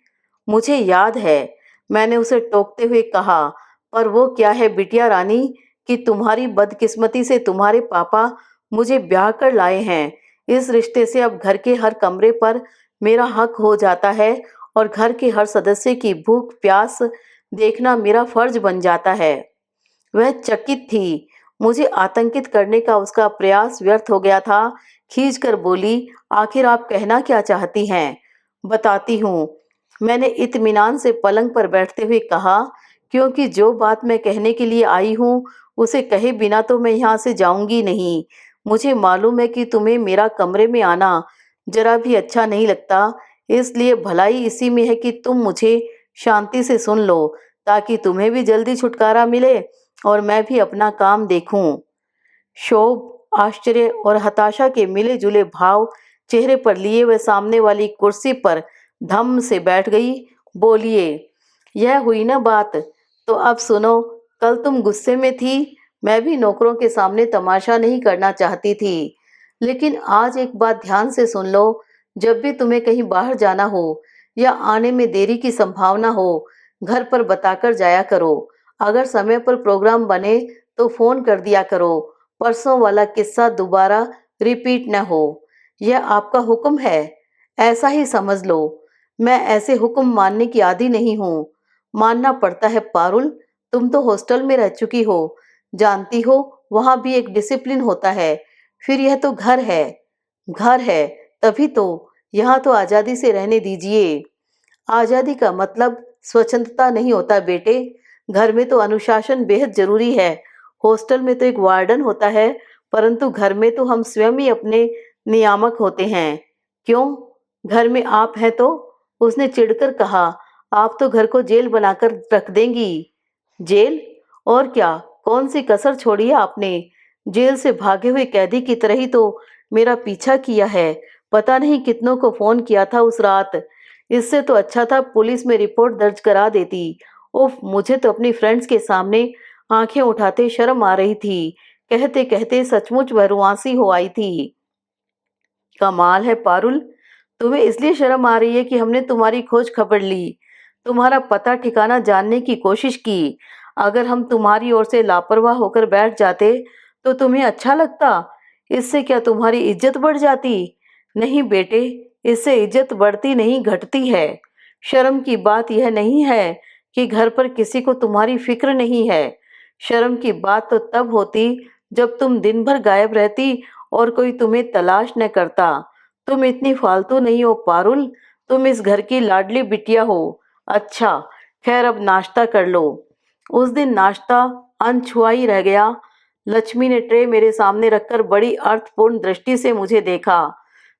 Speaker 1: मुझे याद है, मैंने उसे टोकते हुए कहा, पर वो क्या है बिटिया रानी कि तुम्हारी बदकिस्मती से तुम्हारे पापा मुझे ब्याह कर लाए हैं। इस रिश्ते से अब घर के हर कमरे पर मेरा हक हो जाता है और घर के हर सदस्य की भूख प्यास देखना मेरा फर्ज बन जाता है। वह चकित थी। मुझे आतंकित करने का उसका प्रयास व्यर्थ हो गया था। खींच कर बोली, आखिर आप कहना क्या चाहती हैं? बताती हूँ। मैंने इत्मीनान से पलंग पर बैठते हुए कहा, क्योंकि जो बात मैं कहने के लिए आई हूँ उसे कहे बिना तो मैं यहाँ से जाऊंगी नहीं। मुझे मालूम है कि तुम्हें मेरा कमरे में आना जरा भी अच्छा नहीं लगता, इसलिए भलाई इसी में है कि तुम मुझे शांति से सुन लो, ताकि तुम्हें भी जल्दी छुटकारा मिले और मैं भी अपना काम देखूं। क्षोभ, आश्चर्य और हताशा के मिले जुले भाव चेहरे पर लिए वह सामने वाली कुर्सी पर धम से बैठ गई। बोलिए, यह हुई ना बात। तो अब सुनो, कल तुम गुस्से में थी। मैं भी नौकरों के सामने तमाशा नहीं करना चाहती थी, लेकिन आज एक बात ध्यान से सुन लो। जब भी तुम्हें कहीं बाहर जाना हो या आने में देरी की संभावना हो, घर पर बताकर जाया करो। अगर समय पर प्रोग्राम बने तो फोन कर दिया करो। परसों वाला किस्सा दोबारा रिपीट न हो। यह आपका हुक्म है, ऐसा ही समझ लो। मैं ऐसे हुक्म मानने की आदी नहीं हूँ। मानना पड़ता है पारुल। तुम तो हॉस्टल में रह चुकी हो, जानती हो वहां भी एक डिसिप्लिन होता है। फिर यह तो घर है। घर है तभी तो। यहाँ तो आजादी से रहने दीजिए। आजादी का मतलब स्वतंत्रता नहीं होता बेटे। घर में तो अनुशासन बेहद जरूरी है। हॉस्टल में तो एक वार्डन होता है, परंतु घर में तो हम स्वयं ही अपने नियामक होते हैं। क्यों? घर में आप हैं तो? उसने चिढ़कर कहा, आप तो घर को जेल बनाकर रख देंगी। जेल? और क्या, कौन सी कसर छोड़ी है आपने? जेल से भागे हुए कैदी की तरह ही तो मेरा पीछा किया है। पता नहीं कितनों को फोन किया था उस रात। इससे तो अच्छा था पुलिस में रिपोर्ट दर्ज करा देती। उफ, मुझे तो अपनी फ्रेंड्स के सामने आंखें उठाते शर्म आ रही थी। कहते कहते सचमुच वह रुआंसी हो आई थी। कमाल है पारुल, तुम्हें इसलिए शर्म आ रही है कि हमने तुम्हारी खोज खबर ली, तुम्हारा पता ठिकाना जानने की कोशिश की। अगर हम तुम्हारी ओर से लापरवाह होकर बैठ जाते तो तुम्हें अच्छा लगता? इससे क्या तुम्हारी इज्जत बढ़ जाती? नहीं बेटे, इससे इज्जत बढ़ती नहीं घटती है। शर्म की बात यह नहीं है कि घर पर किसी को तुम्हारी फिक्र नहीं है। शर्म की बात तो तब होती जब तुम दिन भर गायब रहती और कोई तुम्हें तलाश न करता। तुम इतनी फालतू नहीं हो पारुल, तुम इस घर की लाडली बिटिया हो। अच्छा, खैर अब नाश्ता कर लो। उस दिन नाश्ता अनछुआ ही रह गया। लक्ष्मी ने ट्रे मेरे सामने रखकर बड़ी अर्थपूर्ण दृष्टि से मुझे देखा।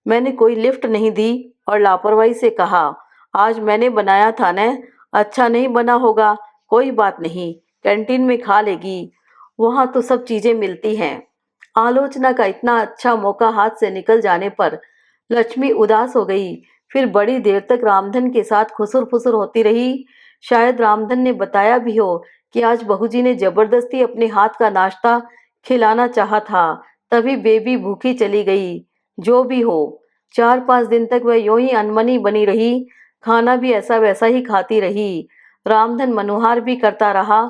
Speaker 1: मैंने कोई लिफ्ट नहीं दी और लापरवाही से कहा, आज मैंने बनाया था न। अच्छा नहीं बना होगा, कोई बात नहीं, कैंटीन में खा लेगी, वहां तो सब चीजें मिलती हैं। आलोचना का इतना अच्छा मौका हाथ से निकल जाने पर लक्ष्मी उदास हो गई। फिर बड़ी देर तक रामधन के साथ खुसुर फुसुर होती रही। शायद रामधन ने बताया भी हो कि आज बहूजी ने जबरदस्ती अपने हाथ का नाश्ता खिलाना चाहा था, तभी बेबी भूखी चली गई। जो भी हो, 4-5 दिन तक वह यूं ही अनमनी बनी रही। खाना भी ऐसा वैसा ही खाती रही। रामधन मनुहार भी करता रहा।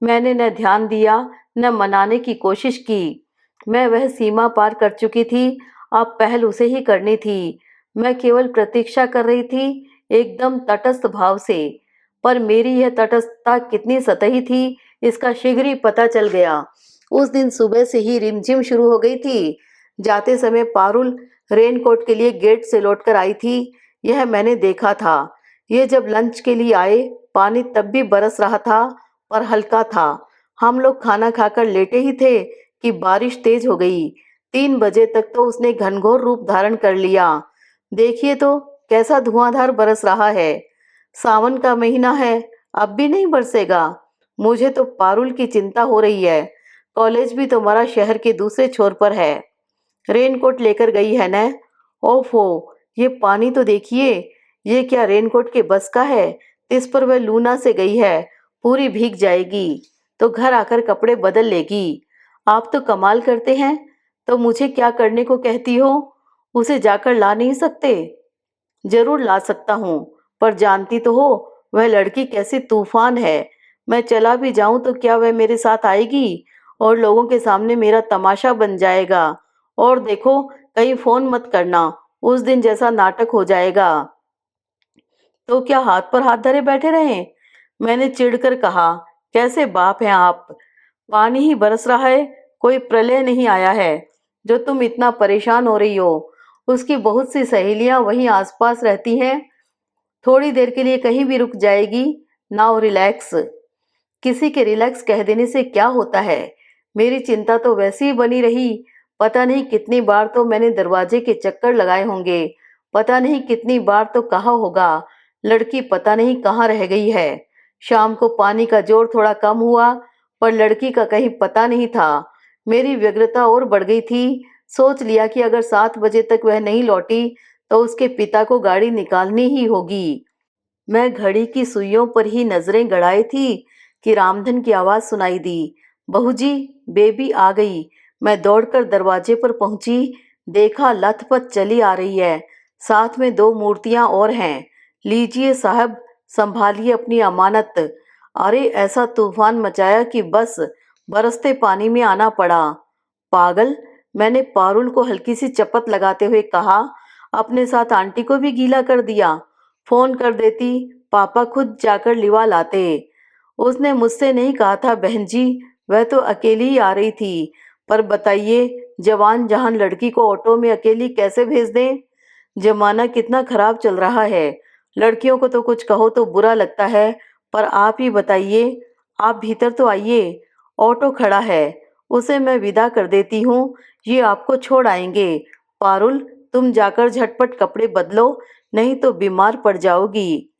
Speaker 1: मैंने न ध्यान दिया न मनाने की कोशिश की। मैं वह सीमा पार कर चुकी थी। अब पहल उसे ही करनी थी। मैं केवल प्रतीक्षा कर रही थी, एकदम तटस्थ भाव से। पर मेरी यह तटस्थता कितनी सतही थी इसका शीघ्र ही पता चल गया। उस दिन सुबह से ही रिमझिम शुरू हो गई थी। जाते समय पारुल रेनकोट के लिए गेट से लौटकर आई थी, यह मैंने देखा था। ये जब लंच के लिए आए, पानी तब भी बरस रहा था पर हल्का था। हम लोग खाना खाकर लेटे ही थे कि बारिश तेज हो गई। 3 बजे तक तो उसने घनघोर रूप धारण कर लिया। देखिए तो कैसा धुआंधार बरस रहा है। सावन का महीना है, अब भी नहीं बरसेगा। मुझे तो पारुल की चिंता हो रही है। कॉलेज भी तुम्हारा शहर के दूसरे छोर पर है। रेनकोट लेकर गई है न? ओफो, ये पानी तो देखिए। ये क्या रेनकोट के बस का है? इस पर वह लूना से गई है, पूरी भीग जाएगी तो घर आकर कपड़े बदल लेगी। आप तो कमाल करते हैं। तो मुझे क्या करने को कहती हो? उसे जाकर ला नहीं सकते? जरूर ला सकता हूँ, पर जानती तो हो वह लड़की कैसी तूफान है। मैं चला भी जाऊं तो क्या वह मेरे साथ आएगी और लोगों के सामने मेरा तमाशा बन जाएगा। और देखो, कहीं फोन मत करना, उस दिन जैसा नाटक हो जाएगा। तो क्या हाथ पर हाथ धरे बैठे रहें? मैंने चिढ़कर कहा, कैसे बाप हैं आप? पानी ही बरस रहा है, कोई प्रलय नहीं आया है जो तुम इतना परेशान हो रही हो। उसकी बहुत सी सहेलियां वहीं आसपास रहती हैं, थोड़ी देर के लिए कहीं भी रुक जाएगी। Now relax. किसी के रिलैक्स कह देने से क्या होता है? मेरी चिंता तो वैसी ही बनी रही। पता नहीं कितनी बार तो मैंने दरवाजे के चक्कर लगाए होंगे, पता नहीं कितनी बार तो कहा होगा लड़की पता नहीं कहाँ रह गई है। शाम को पानी का जोर थोड़ा कम हुआ, पर लड़की का कहीं पता नहीं था। मेरी व्यग्रता और बढ़ गई थी। सोच लिया कि अगर 7 बजे तक वह नहीं लौटी तो उसके पिता को गाड़ी निकालनी ही होगी। मैं घड़ी की सुइयों पर ही नजरें गड़ाई थी कि रामधन की आवाज सुनाई दी, बहू जी, बेबी आ गई। मैं दौड़कर दरवाजे पर पहुंची, देखा लथपथ चली आ रही है, साथ में 2 मूर्तियां और हैं। लीजिए साहब, संभालिए अपनी अमानत। अरे ऐसा तूफान मचाया कि बस बरसते पानी में आना पड़ा। पागल, मैंने पारुल को हल्की सी चपत लगाते हुए कहा। अपने साथ आंटी को भी गीला कर दिया। फोन कर देती, पापा खुद जाकर लिवा लाते। उसने मुझसे नहीं कहा था बहन जी, वह तो अकेली ही आ रही थी। पर बताइए, जवान जहान लड़की को ऑटो में अकेली कैसे भेज दें? जमाना कितना खराब चल रहा है। लड़कियों को तो कुछ कहो तो बुरा लगता है, पर आप ही बताइए। आप भीतर तो आइए, ऑटो खड़ा है, उसे मैं विदा कर देती हूँ, ये आपको छोड़ आएंगे। पारुल, तुम जाकर झटपट कपड़े बदलो, नहीं तो बीमार पड़ जाओगी।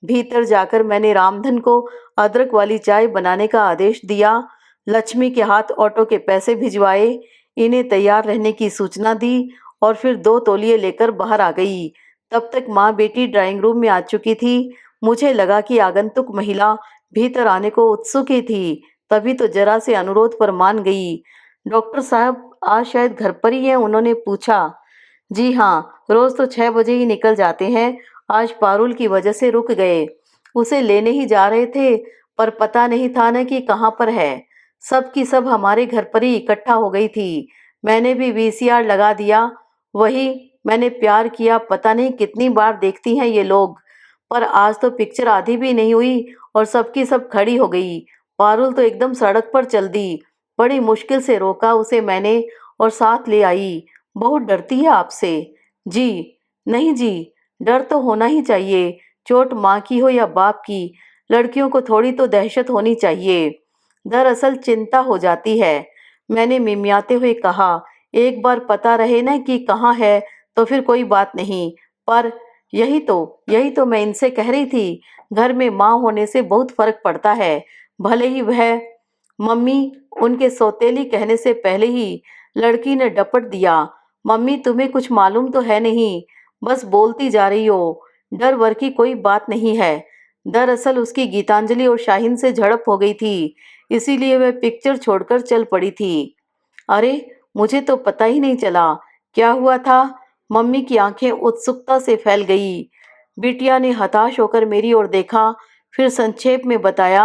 Speaker 1: भीतर जाकर मैंने रामधन को अदरक वाली चाय बनाने का आदेश दिया। लक्ष्मी के हाथ ऑटो के पैसे भिजवाए, इन्हें तैयार रहने की सूचना दी और फिर 2 तौलिए लेकर बाहर आ गई। तब तक माँ बेटी ड्राइंग रूम में आ चुकी थी। मुझे लगा कि आगंतुक महिला भीतर आने को उत्सुक ही थी, तभी तो जरा से अनुरोध पर मान गई। डॉक्टर साहब आज शायद घर पर ही हैं? उन्होंने पूछा। जी हाँ, रोज तो 6 बजे ही निकल जाते हैं, आज पारुल की वजह से रुक गए। उसे लेने ही जा रहे थे, पर पता नहीं था न कि कहाँ पर है। सब की सब हमारे घर पर ही इकट्ठा हो गई थी। मैंने भी वीसीआर लगा दिया। वही मैंने प्यार किया, पता नहीं कितनी बार देखती हैं ये लोग। पर आज तो पिक्चर आधी भी नहीं हुई और सबकी सब खड़ी हो गई। पारुल तो एकदम सड़क पर चल दी। बड़ी मुश्किल से रोका उसे मैंने और साथ ले आई। बहुत डरती है आपसे? जी नहीं जी, डर तो होना ही चाहिए, चोट माँ की हो या बाप की, लड़कियों को थोड़ी तो दहशत होनी चाहिए। दरअसल चिंता हो जाती है, मैंने मिमियाते हुए कहा। एक बार पता रहे ना कि कहाँ है तो फिर कोई बात नहीं। पर यही तो मैं इनसे कह रही थी, घर में माँ होने से बहुत फर्क पड़ता है। भले ही वह मम्मी, उनके सौतेली कहने से पहले ही लड़की ने डपट दिया। मम्मी, तुम्हें कुछ मालूम तो है नहीं, बस बोलती जा रही हो, डर वर की कोई बात नहीं है। दरअसल उसकी गीतांजलि और शाहीन से झड़प हो गई थी, इसीलिए वह पिक्चर छोड़कर चल पड़ी थी। अरे, मुझे तो पता ही नहीं चला, क्या हुआ था? मम्मी की आंखें उत्सुकता से फैल गई। बिटिया ने हताश होकर मेरी ओर देखा, फिर संक्षेप में बताया।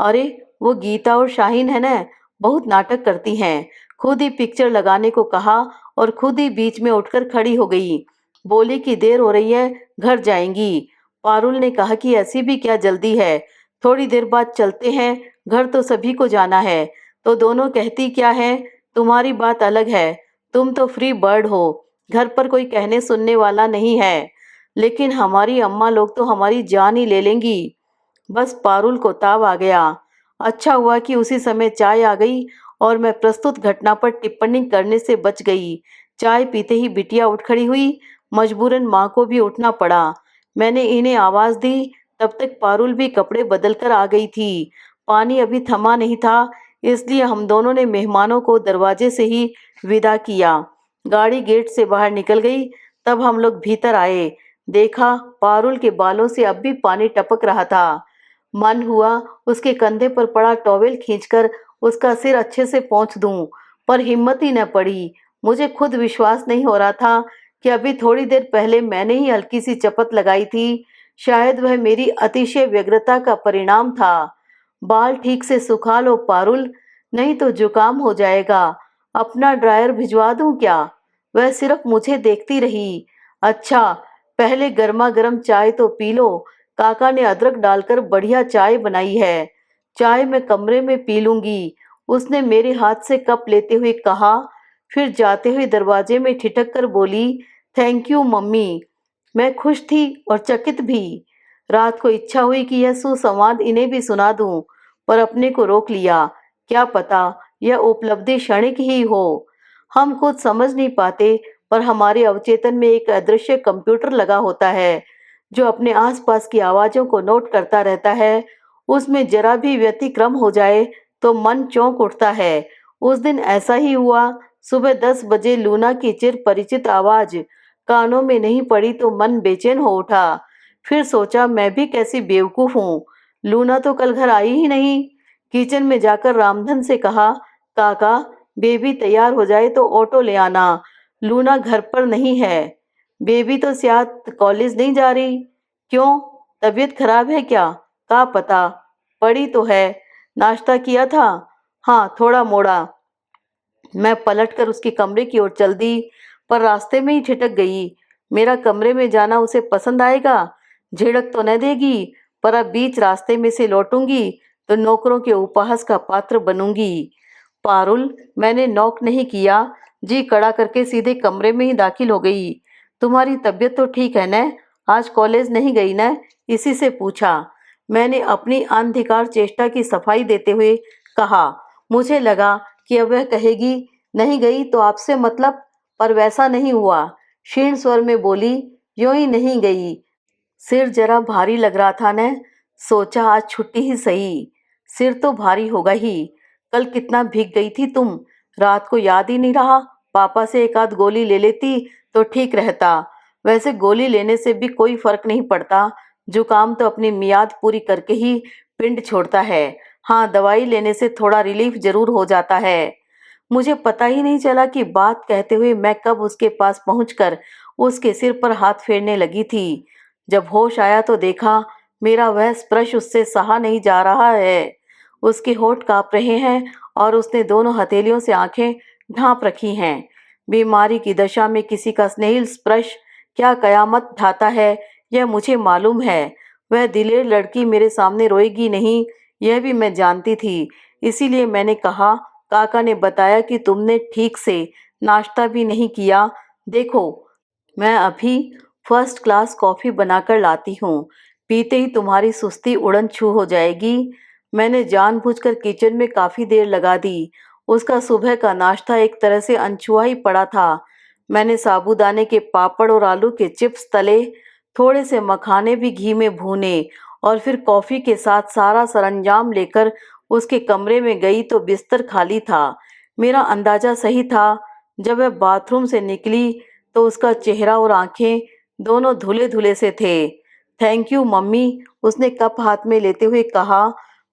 Speaker 1: अरे, वो गीता और शाहीन है ना, बहुत नाटक करती हैं। खुद ही पिक्चर लगाने को कहा और खुद ही बीच में उठकर खड़ी हो गई। बोली कि देर हो रही है, घर जाएंगी। पारुल ने कहा कि ऐसी भी क्या जल्दी है, थोड़ी देर बाद चलते हैं, घर तो सभी को जाना है। तो दोनों कहती क्या है, तुम्हारी बात अलग है, तुम तो फ्री बर्ड हो, घर पर कोई कहने सुनने वाला नहीं है, लेकिन हमारी अम्मा लोग तो हमारी जान ही ले लेंगी। बस पारुल को ताव आ गया। अच्छा हुआ कि उसी समय चाय आ गई और मैं प्रस्तुत घटना पर टिप्पणी करने से बच गई। चाय पीते ही बिटिया उठ खड़ी हुई, मजबूरन माँ को भी उठना पड़ा। मैंने इन्हें आवाज दी, तब तक पारुल भी कपड़े बदल कर आ गई थी। पानी अभी थमा नहीं था, इसलिए हम दोनों ने मेहमानों को दरवाजे से ही विदा किया। गाड़ी गेट से बाहर निकल गई, तब हम लोग भीतर आए। देखा पारुल के बालों से अब भी पानी टपक रहा था। मन हुआ उसके कंधे पर पड़ा टॉवेल खींचकर उसका सिर अच्छे से पोंछ दूं, पर हिम्मत ही न पड़ी। मुझे खुद विश्वास नहीं हो रहा था कि अभी थोड़ी देर पहले मैंने ही हल्की सी चपत लगाई थी। शायद वह मेरी अतिशय व्यग्रता का परिणाम था। बाल ठीक से सुखा लो पारुल, नहीं तो जुकाम हो जाएगा। अपना ड्रायर भिजवा दूं क्या? वह सिर्फ मुझे देखती रही। अच्छा, पहले गर्मा गर्म चाय तो पी लो, काका ने अदरक डालकर बढ़िया चाय बनाई है। चाय मैं कमरे में पी लूंगी, उसने मेरे हाथ से कप लेते हुए कहा। फिर जाते हुए दरवाजे में ठिठक कर बोली, थैंक यू मम्मी। मैं खुश थी और चकित भी। रात को इच्छा हुई कि यह सुसंवाद इन्हें भी सुना दूं, पर अपने को रोक लिया। क्या पता यह उपलब्धि क्षणिक ही हो, हम खुद समझ नहीं पाते, पर हमारे अवचेतन में एक अदृश्य कंप्यूटर लगा होता है जो अपने आसपास की आवाजों को नोट करता रहता है। उसमें जरा भी व्यतिक्रम हो जाए तो मन चौंक उठता है। उस दिन ऐसा ही हुआ। सुबह 10 बजे लूना की चिर परिचित आवाज कानों में नहीं पड़ी तो मन बेचैन हो उठा। फिर सोचा मैं भी कैसी बेवकूफ हूँ, लूना तो कल घर आई ही नहीं। किचन में जाकर रामधन से कहा, काका बेबी तैयार हो जाए तो ऑटो ले आना, लूना घर पर नहीं है। बेबी तो शायद कॉलेज नहीं जा रही। क्यों, तबीयत खराब है क्या? का पता, पड़ी तो है। नाश्ता किया था? हाँ थोड़ा मोड़ा। मैं पलटकर उसके कमरे की ओर चल दी, पर रास्ते में ही ठिठक गई। मेरा कमरे में जाना उसे पसंद आएगा? झिड़क तो न देगी, पर अब बीच रास्ते में से लौटूंगी तो नौकरों के उपहास का पात्र बनूंगी। पारुल, मैंने नॉक नहीं किया, जी कड़ा करके सीधे कमरे में ही दाखिल हो गई। तुम्हारी तबीयत तो ठीक है न? आज कॉलेज नहीं गई न? इसी से पूछा। मैंने अपनी अनधिकार चेष्टा की सफाई देते हुए कहा। मुझे लगा कि अब वह कहेगी, नहीं गई तो आपसे मतलब, पर वैसा नहीं हुआ। क्षीण स्वर में बोली, यूं ही नहीं गई। सिर जरा भारी लग रहा था न, सोचा आज छुट्टी ही सही। सिर तो भारी होगा ही। कल कितना भीग गई थी तुम, रात को याद ही नहीं रहा। पापा से एक आध गोली ले लेती तो ठीक रहता। वैसे गोली लेने से भी कोई फर्क नहीं पड़ता, जुकाम तो अपनी मियाद पूरी करके ही पिंड छोड़ता है। हाँ, दवाई लेने से थोड़ा रिलीफ जरूर हो जाता है। मुझे पता ही नहीं चला कि बात कहते हुए मैं कब उसके पास पहुंचकर उसके सिर पर हाथ फेरने लगी थी। जब होश आया तो देखा मेरा वह स्पर्श उससे सहा नहीं जा रहा है। उसके होठ कांप रहे हैं और उसने दोनों हथेलियों से आंखें ढांप रखी हैं। बीमारी की दशा में किसी का स्नेहिल स्पर्श क्या कयामत ढाता है, यह मुझे मालूम है। वह दिलेर लड़की मेरे सामने रोएगी नहीं, यह भी मैं जानती थी। इसीलिए मैंने कहा, काका ने बताया कि तुमने ठीक से नाश्ता भी नहीं किया। देखो, मैं अभी फर्स्ट क्लास कॉफी बनाकर लाती हूँ, पीते ही तुम्हारी सुस्ती उड़न छू हो जाएगी। मैंने जानबूझकर किचन में काफी देर लगा दी। उसका सुबह का नाश्ता एक तरह से अनछुआ ही पड़ा था। मैंने साबूदाने के पापड़ और आलू के चिप्स तले, थोड़े से मखाने भी घी में भूने और फिर कॉफी के साथ सारा सरंजाम लेकर उसके कमरे में गई तो बिस्तर खाली था। मेरा अंदाजा सही था। जब वह बाथरूम से निकली तो उसका चेहरा और आंखें दोनों धुले धुले से थे। थैंक यू मम्मी, उसने कप हाथ में लेते हुए कहा।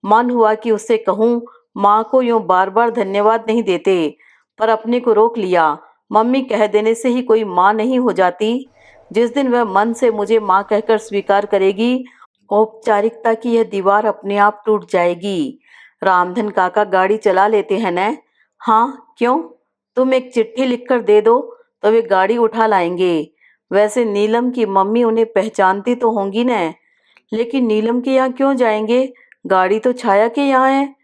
Speaker 1: मन हुआ कि उससे कहूँ, माँ को यूं बार बार धन्यवाद नहीं देते, पर अपने को रोक लिया। मम्मी कह देने से ही कोई माँ नहीं हो जाती। जिस दिन वह मन से मुझे माँ कहकर स्वीकार करेगी, औपचारिकता की यह दीवार अपने आप टूट जाएगी। रामधन काका गाड़ी चला लेते हैं न? हाँ, क्यों? तुम एक चिट्ठी लिखकर दे दो तो वे गाड़ी उठा लाएंगे। वैसे नीलम की मम्मी उन्हें पहचानती तो होंगी न, लेकिन नीलम के यहाँ क्यों जाएंगे? गाड़ी तो छाया के यहाँ है।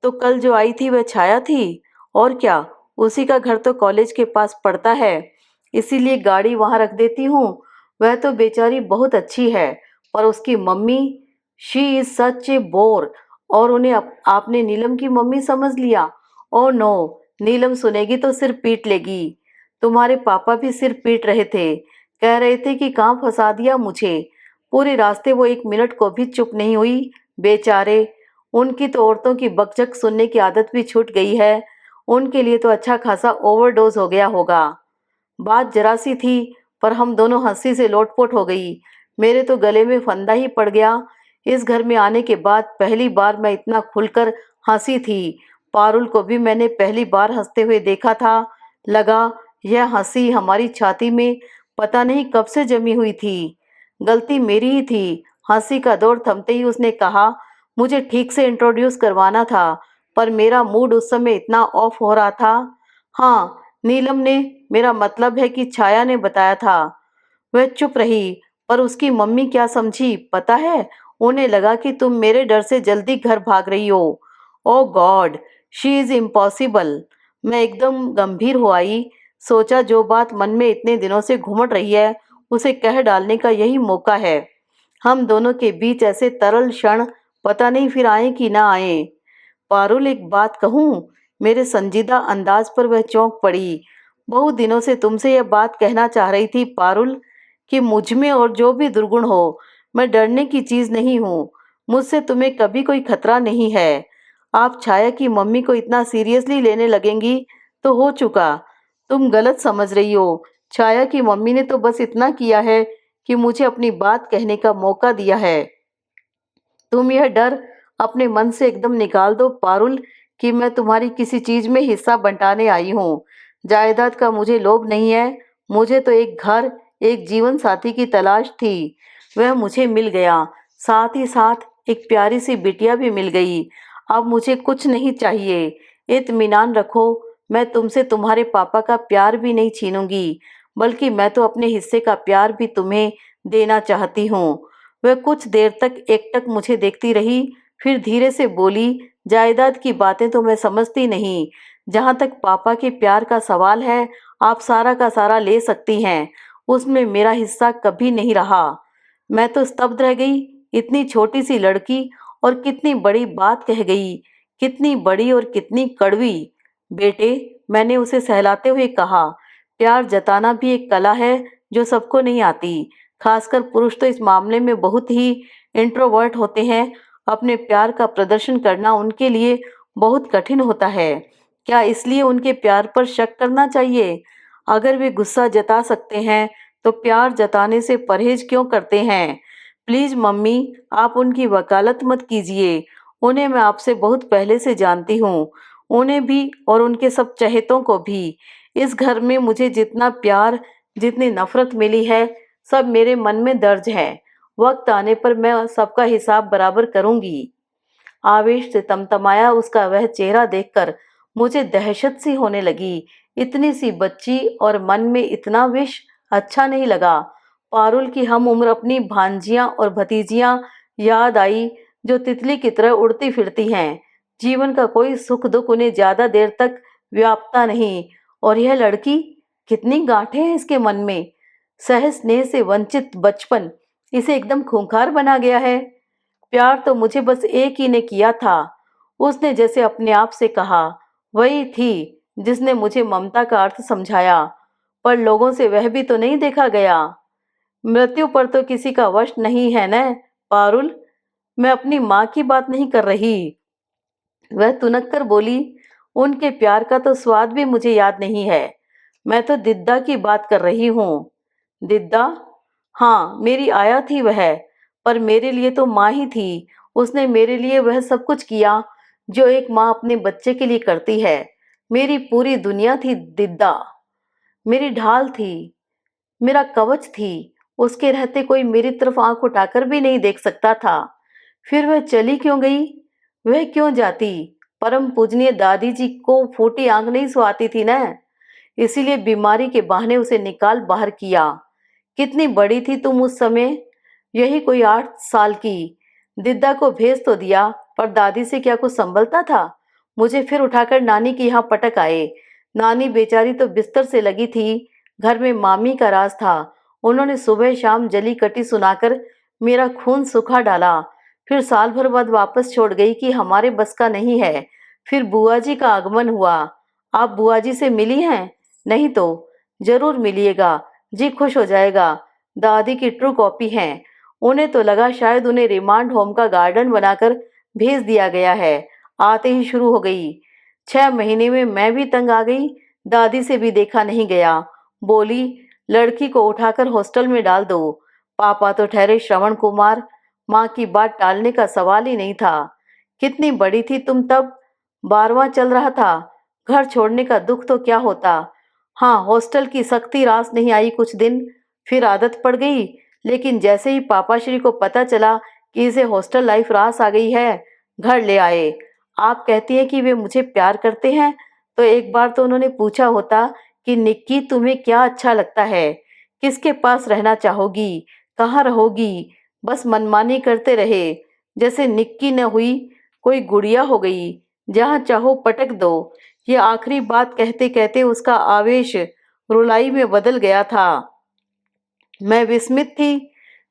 Speaker 1: तो कल जो आई थी वह छाया थी? और क्या, उसी का घर तो कॉलेज के पास पड़ता है, इसीलिए गाड़ी वहां रख देती हूँ। वह तो बेचारी बहुत अच्छी है, पर उसकी mummy, she is such A bore. और उन्हें आपने नीलम की मम्मी समझ लिया। ओ नो, नीलम सुनेगी तो सिर पीट लेगी। तुम्हारे पापा भी सिर पीट रहे थे, कह रहे थे कि कहाँ फंसा दिया मुझे। पूरे रास्ते वो एक मिनट को भी चुप नहीं हुई, बेचारे। उनकी तो औरतों की बकझक सुनने की आदत भी छूट गई है। उनके लिए तो अच्छा खासा ओवरडोज हो गया होगा। बात जरा सी थी, पर हम दोनों हंसी से लोटपोट हो गई। मेरे तो गले में फंदा ही पड़ गया। इस घर में आने के बाद पहली बार मैं इतना खुलकर हंसी थी। पारुल को भी मैंने पहली बार हंसते हुए देखा था। लगा यह हंसी हमारी छाती में पता नहीं कब से जमी हुई थी। गलती मेरी ही थी। हंसी का दौर थमते ही उसने कहा, मुझे ठीक से इंट्रोड्यूस करवाना था, पर मेरा मूड उस समय इतना ऑफ हो रहा था। हाँ, नीलम ने, मेरा मतलब है कि छाया ने बताया था। वह चुप रही, पर उसकी मम्मी क्या समझी पता है? उन्हें लगा कि तुम मेरे डर से जल्दी घर भाग रही हो। ओ गॉड, शी इज इम्पॉसिबल। मैं एकदम गंभीर हो आई। सोचा जो बात मन में इतने दिनों से घुमड़ रही है उसे कह डालने का यही मौका है। हम दोनों के बीच ऐसे तरल क्षण पता नहीं फिर आए कि ना आए। पारुल, एक बात कहूँ? मेरे संजीदा अंदाज पर वह चौंक पड़ी। बहुत दिनों से तुमसे यह बात कहना चाह रही थी पारुल, कि मुझ में और जो भी दुर्गुण हो, मैं डरने की चीज नहीं हूँ। मुझसे तुम्हें कभी कोई खतरा नहीं है। आप छाया की मम्मी को इतना सीरियसली लेने लगेंगी तो हो चुका। तुम गलत समझ रही हो। छाया की मम्मी ने तो बस इतना किया है कि मुझे अपनी बात कहने का मौका दिया है। तुम यह डर अपने मन से एकदम निकाल दो पारुल, कि मैं तुम्हारी किसी चीज में हिस्सा बंटाने आई हूँ। जायदाद का मुझे लोभ नहीं है। मुझे तो एक घर, एक जीवन साथी की तलाश थी। वह मुझे मिल गया। साथ ही साथ एक प्यारी सी बिटिया भी मिल गई। अब मुझे कुछ नहीं चाहिए। इत्मीनान रखो, मैं तुमसे तुम्हारे पापा का प्यार भी नहीं छीनूंगी, बल्कि मैं तो अपने हिस्से का प्यार भी तुम्हें देना चाहती हूँ। वह कुछ देर तक एकटक मुझे देखती रही, फिर धीरे से बोली, जायदाद की बातें तो मैं समझती नहीं। जहाँ तक पापा के प्यार का सवाल है, आप सारा का सारा ले सकती हैं। उसमें मेरा हिस्सा कभी नहीं रहा। मैं तो स्तब्ध रह गई। इतनी छोटी सी लड़की और कितनी बड़ी बात कह गई। कितनी बड़ी और कितनी कड़वी। बेटे, मैंने उसे सहलाते हुए कहा, प्यार जताना भी एक कला है जो सबको नहीं आती। खासकर पुरुष तो इस मामले में बहुत ही इंट्रोवर्ट होते हैं। अपने प्यार का प्रदर्शन करना उनके लिए बहुत कठिन होता है। क्या इसलिए उनके प्यार पर शक करना चाहिए? अगर वे गुस्सा जता सकते हैं तो प्यार जताने से परहेज क्यों करते हैं? प्लीज मम्मी, आप उनकी वकालत मत कीजिए। उन्हें मैं आपसे बहुत पहले से जानती हूँ, उन्हें भी और उनके सब चहेतों को भी। इस घर में मुझे जितना प्यार, जितनी नफरत मिली है, सब मेरे मन में दर्ज है। वक्त आने पर मैं सबका हिसाब बराबर करूंगी। आवेश से तमतमाया उसका वह चेहरा देखकर मुझे दहशत सी होने लगी। इतनी सी बच्ची और मन में इतना विष अच्छा नहीं लगा। पारुल की हम उम्र अपनी भांजियां और भतीजियां याद आई, जो तितली की तरह उड़ती फिरती हैं। जीवन का कोई सुख दुख उन्हें ज्यादा देर तक व्यापता नहीं। और यह लड़की, कितनी गांठें हैं इसके मन में। सहज स्नेह से वंचित बचपन इसे एकदम खूंखार बना गया है। प्यार तो मुझे बस एक ही ने किया था। उसने जैसे अपने आप से कहा, वही थी जिसने मुझे ममता का अर्थ समझाया। पर लोगों से वह भी तो नहीं देखा गया। मृत्यु पर तो किसी का वश नहीं है न पारुल। मैं अपनी माँ की बात नहीं कर रही। वह तुनक कर बोली, उनके प्यार का तो स्वाद भी मुझे याद नहीं है। मैं तो दिद्दा की बात कर रही हूँ। दिद्दा? हाँ, मेरी आया थी वह, पर मेरे लिए तो माँ ही थी। उसने मेरे लिए वह सब कुछ किया जो एक माँ अपने बच्चे के लिए करती है। मेरी पूरी दुनिया थी दिद्दा। मेरी ढाल थी, मेरा कवच थी। उसके रहते कोई मेरी तरफ आंख उठाकर भी नहीं देख सकता था। फिर वह चली क्यों गई? वह क्यों जाती? परम पूजनीय दादी जी को फूटी आंख नहीं सुहाती थी न, इसीलिए बीमारी के बहाने उसे निकाल बाहर किया। कितनी बड़ी थी तुम उस समय? यही कोई 8 साल की। दिद्दा को भेज तो दिया, पर दादी से क्या कुछ संभलता था? मुझे फिर उठाकर नानी के यहाँ पटक आए। नानी बेचारी तो बिस्तर से लगी थी। घर में मामी का राज था। उन्होंने सुबह शाम जली कटी सुनाकर मेरा खून सुखा डाला। फिर साल भर बाद वापस छोड़ गई कि हमारे बस का नहीं है। फिर बुआ जी का आगमन हुआ। आप बुआ जी से मिली हैं? नहीं तो जरूर मिलिएगा, जी खुश हो जाएगा। दादी की ट्रू कॉपी हैं। उन्हें तो लगा शायद उन्हें रिमांड होम का गार्डन बनाकर भेज दिया गया है। आते ही शुरू हो गई। 6 महीने में मैं भी तंग आ गई। दादी से भी देखा नहीं गया। बोली, लड़की को उठाकर हॉस्टल में डाल दो। पापा तो ठहरे श्रवण कुमार। माँ की बात टालने का सवाल ही नहीं था। कितनी बड़ी थी तुम तब? 12वां चल रहा था। घर छोड़ने का दुख तो क्या होता। हाँ, हॉस्टल की सख्ती रास नहीं आई कुछ दिन, फिर आदत पड़ गई। लेकिन जैसे ही पापा श्री को पता चला कि इसे हॉस्टल लाइफ रास आ गई है, घर ले आए। आप कहती हैं कि वे मुझे प्यार करते हैं, तो एक बार तो उन्होंने पूछा होता कि निक्की तुम्हें क्या अच्छा लगता है, किसके पास रहना चाहोगी, कहाँ रहोगी। बस मनमानी करते रहे, जैसे निक्की न हुई कोई गुड़िया हो गई, जहाँ चाहो पटक दो। ये आखिरी बात कहते कहते उसका आवेश रुलाई में बदल गया था। मैं विस्मित थी।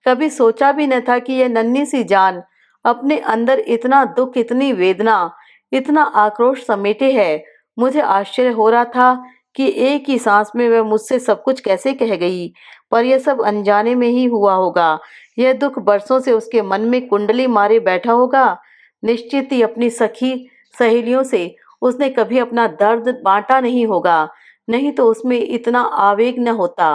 Speaker 1: कभी सोचा भी न था कि यह नन्ही सी जान अपने अंदर इतना दुख, इतनी वेदना, इतना आक्रोश समेटे है। मुझे आश्चर्य हो रहा था कि एक ही सांस में वह मुझसे सब कुछ कैसे कह गई। पर यह सब अनजाने में ही हुआ होगा। यह दुख बरसों से उसके मन में कुंडली मारे बैठा होगा। निश्चित ही अपनी सखी सहेलियों से उसने कभी अपना दर्द बांटा नहीं होगा, नहीं तो उसमें इतना आवेग न होता।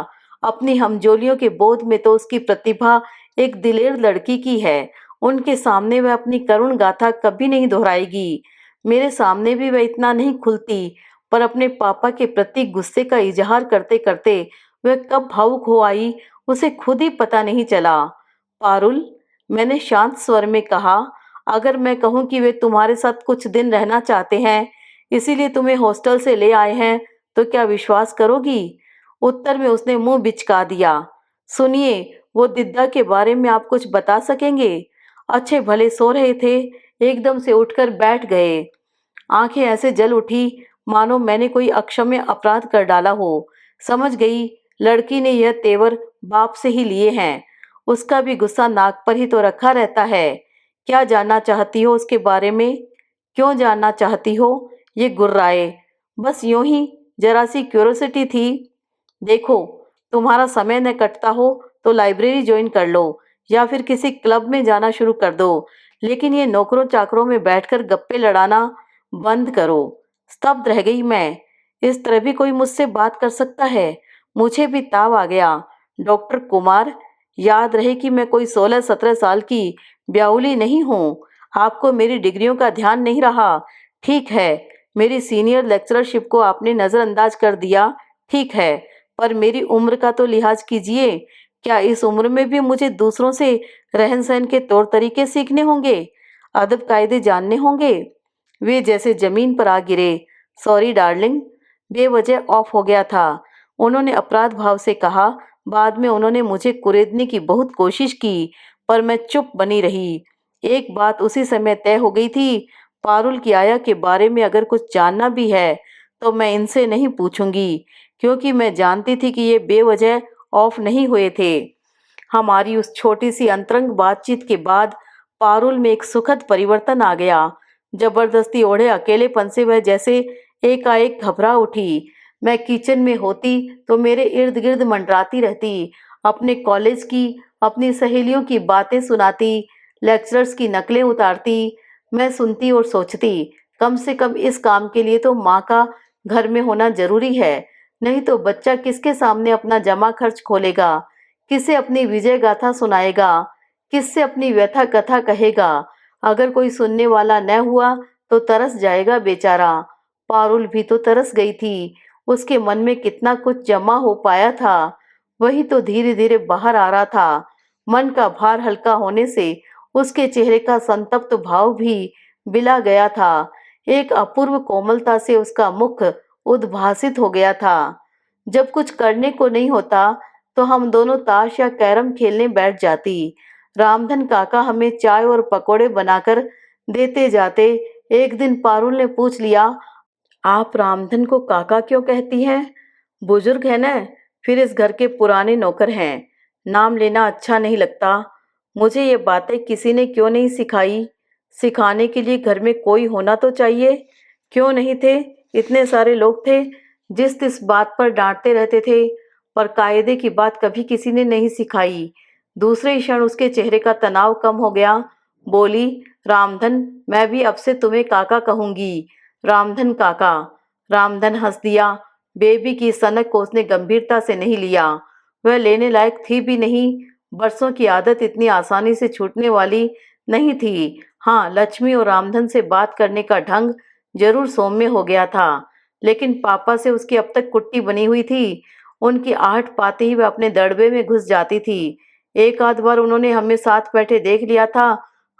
Speaker 1: अपनी हमजोलियों के बोध में तो उसकी प्रतिभा एक दिलेर लड़की की है। उनके सामने वह अपनी करुण गाथा कभी नहीं दोहराएगी। मेरे सामने भी वह इतना नहीं खुलती, पर अपने पापा के प्रति गुस्से का इजहार करते करते वह कब भावुक हो आई, उसे खुद ही पता नहीं चला। पारुल, मैंने शांत स्वर में कहा, अगर मैं कहूँ कि वे तुम्हारे साथ कुछ दिन रहना चाहते हैं, इसीलिए तुम्हें हॉस्टल से ले आए हैं, तो क्या विश्वास करोगी? उत्तर में उसने मुंह बिचका दिया। सुनिए, वो दिद्दा के बारे में आप कुछ बता सकेंगे? अच्छे भले सो रहे थे, एकदम से उठकर बैठ गए। आंखें ऐसे जल उठी मानो मैंने कोई अक्षम्य अपराध कर डाला हो। समझ गई, लड़की ने यह तेवर बाप से ही लिए हैं। उसका भी गुस्सा नाक पर ही तो रखा रहता है। क्या जानना चाहती हो उसके बारे में? क्यों जानना चाहती हो? ये गुर्राए। बस यूं ही, जरा सी क्यूरोसिटी थी। देखो, तुम्हारा समय न कटता हो तो लाइब्रेरी ज्वाइन कर लो, या फिर किसी क्लब में जाना शुरू कर दो, लेकिन ये नौकरों चाकरों में बैठकर गप्पे लड़ाना बंद करो। स्तब्ध रह गई मैं। इस तरह भी कोई मुझसे बात कर सकता है? मुझे भी ताव आ गया। डॉक्टर कुमार, याद रहे कि मैं कोई 16-17 साल की ब्याहुली नहीं हूँ। आपको मेरी डिग्रियों का ध्यान नहीं रहा। ठीक है, मेरी सीनियर लेक्चरशिप को आपने नज़रअंदाज कर दिया। ठीक है, पर मेरी उम्र का तो लिहाज कीजिए। क्या इस उम्र में भी मुझे दूसरों से रहन सहन के तौर तरीके सीखने होंगे, अदब कायदे जानने होंगे? वे जैसे जमीन पर आ गिरे। सॉरी डार्लिंग, बेवजह ऑफ हो गया था, उन्होंने अपराध भाव से कहा। बाद में उन्होंने मुझे कुरेदने की बहुत कोशिश की, पर मैं चुप बनी रही। एक बात उसी समय तय हो गई थी, पारुल की आया के बारे में अगर कुछ जानना भी है तो मैं इनसे नहीं पूछूंगी, क्योंकि मैं जानती थी कि ये बेवजह ऑफ नहीं हुए थे। हमारी उस छोटी सी अंतरंग बातचीत के बाद पारुल में एक सुखद परिवर्तन आ गया। जबरदस्ती ओढ़े अकेलेपन से वह जैसे एकाएक घबरा उठी। मैं किचन में होती तो मेरे इर्द गिर्द मंडराती रहती, अपने कॉलेज की, अपनी सहेलियों की बातें सुनाती, लेक्चरर्स की नकलें उतारती। मैं सुनती और सोचती, कम से कम इस काम के लिए तो माँ का घर में होना जरूरी है, नहीं तो बच्चा किसके सामने अपना जमा खर्च खोलेगा, किसे अपनी विजय गाथा सुनाएगा, किससे अपनी व्यथा कथा कहेगा? अगर कोई सुनने वाला न हुआ तो तरस जाएगा बेचारा। पारुल भी तो तरस गई थी। उसके मन में कितना कुछ जमा हो पाया था, वही तो धीरे धीरे बाहर आ रहा था। मन का भार हल्का होने से उसके चेहरे का संतप्त भाव भी बिला गया था। एक अपूर्व कोमलता से उसका मुख उद्भासित हो गया था। जब कुछ करने को नहीं होता तो हम दोनों ताश या कैरम खेलने बैठ जाती। रामधन काका हमें चाय और पकोड़े बनाकर देते जाते। एक दिन पारुल ने पूछ लिया, आप रामधन को काका क्यों कहती हैं? बुजुर्ग है ना, फिर इस घर के पुराने नौकर हैं, नाम लेना अच्छा नहीं लगता। मुझे ये बातें किसी ने क्यों नहीं सिखाई? सिखाने के लिए घर में कोई होना तो चाहिए। क्यों नहीं थे? इतने सारे लोग थे, जिस तिस बात पर डांटते रहते थे, पर कायदे की बात कभी किसी ने नहीं सिखाई। दूसरे ही क्षण उसके चेहरे का तनाव कम हो गया। बोली, रामधन, मैं भी अब से तुम्हें काका कहूंगी। रामधन काका। रामधन हंस दिया। बेबी की सनक को उसने गंभीरता से नहीं लिया। वह लेने लायक थी भी नहीं। बरसों की आदत इतनी आसानी से छूटने वाली नहीं थी। हाँ, लक्ष्मी और रामधन से बात करने का ढंग जरूर सौम्य हो गया था, लेकिन पापा से उसकी अब तक कुट्टी बनी हुई थी। उनकी आहट पाते ही वह अपने दड़बे में घुस जाती थी। एक आध बार उन्होंने हमें साथ बैठे देख लिया था।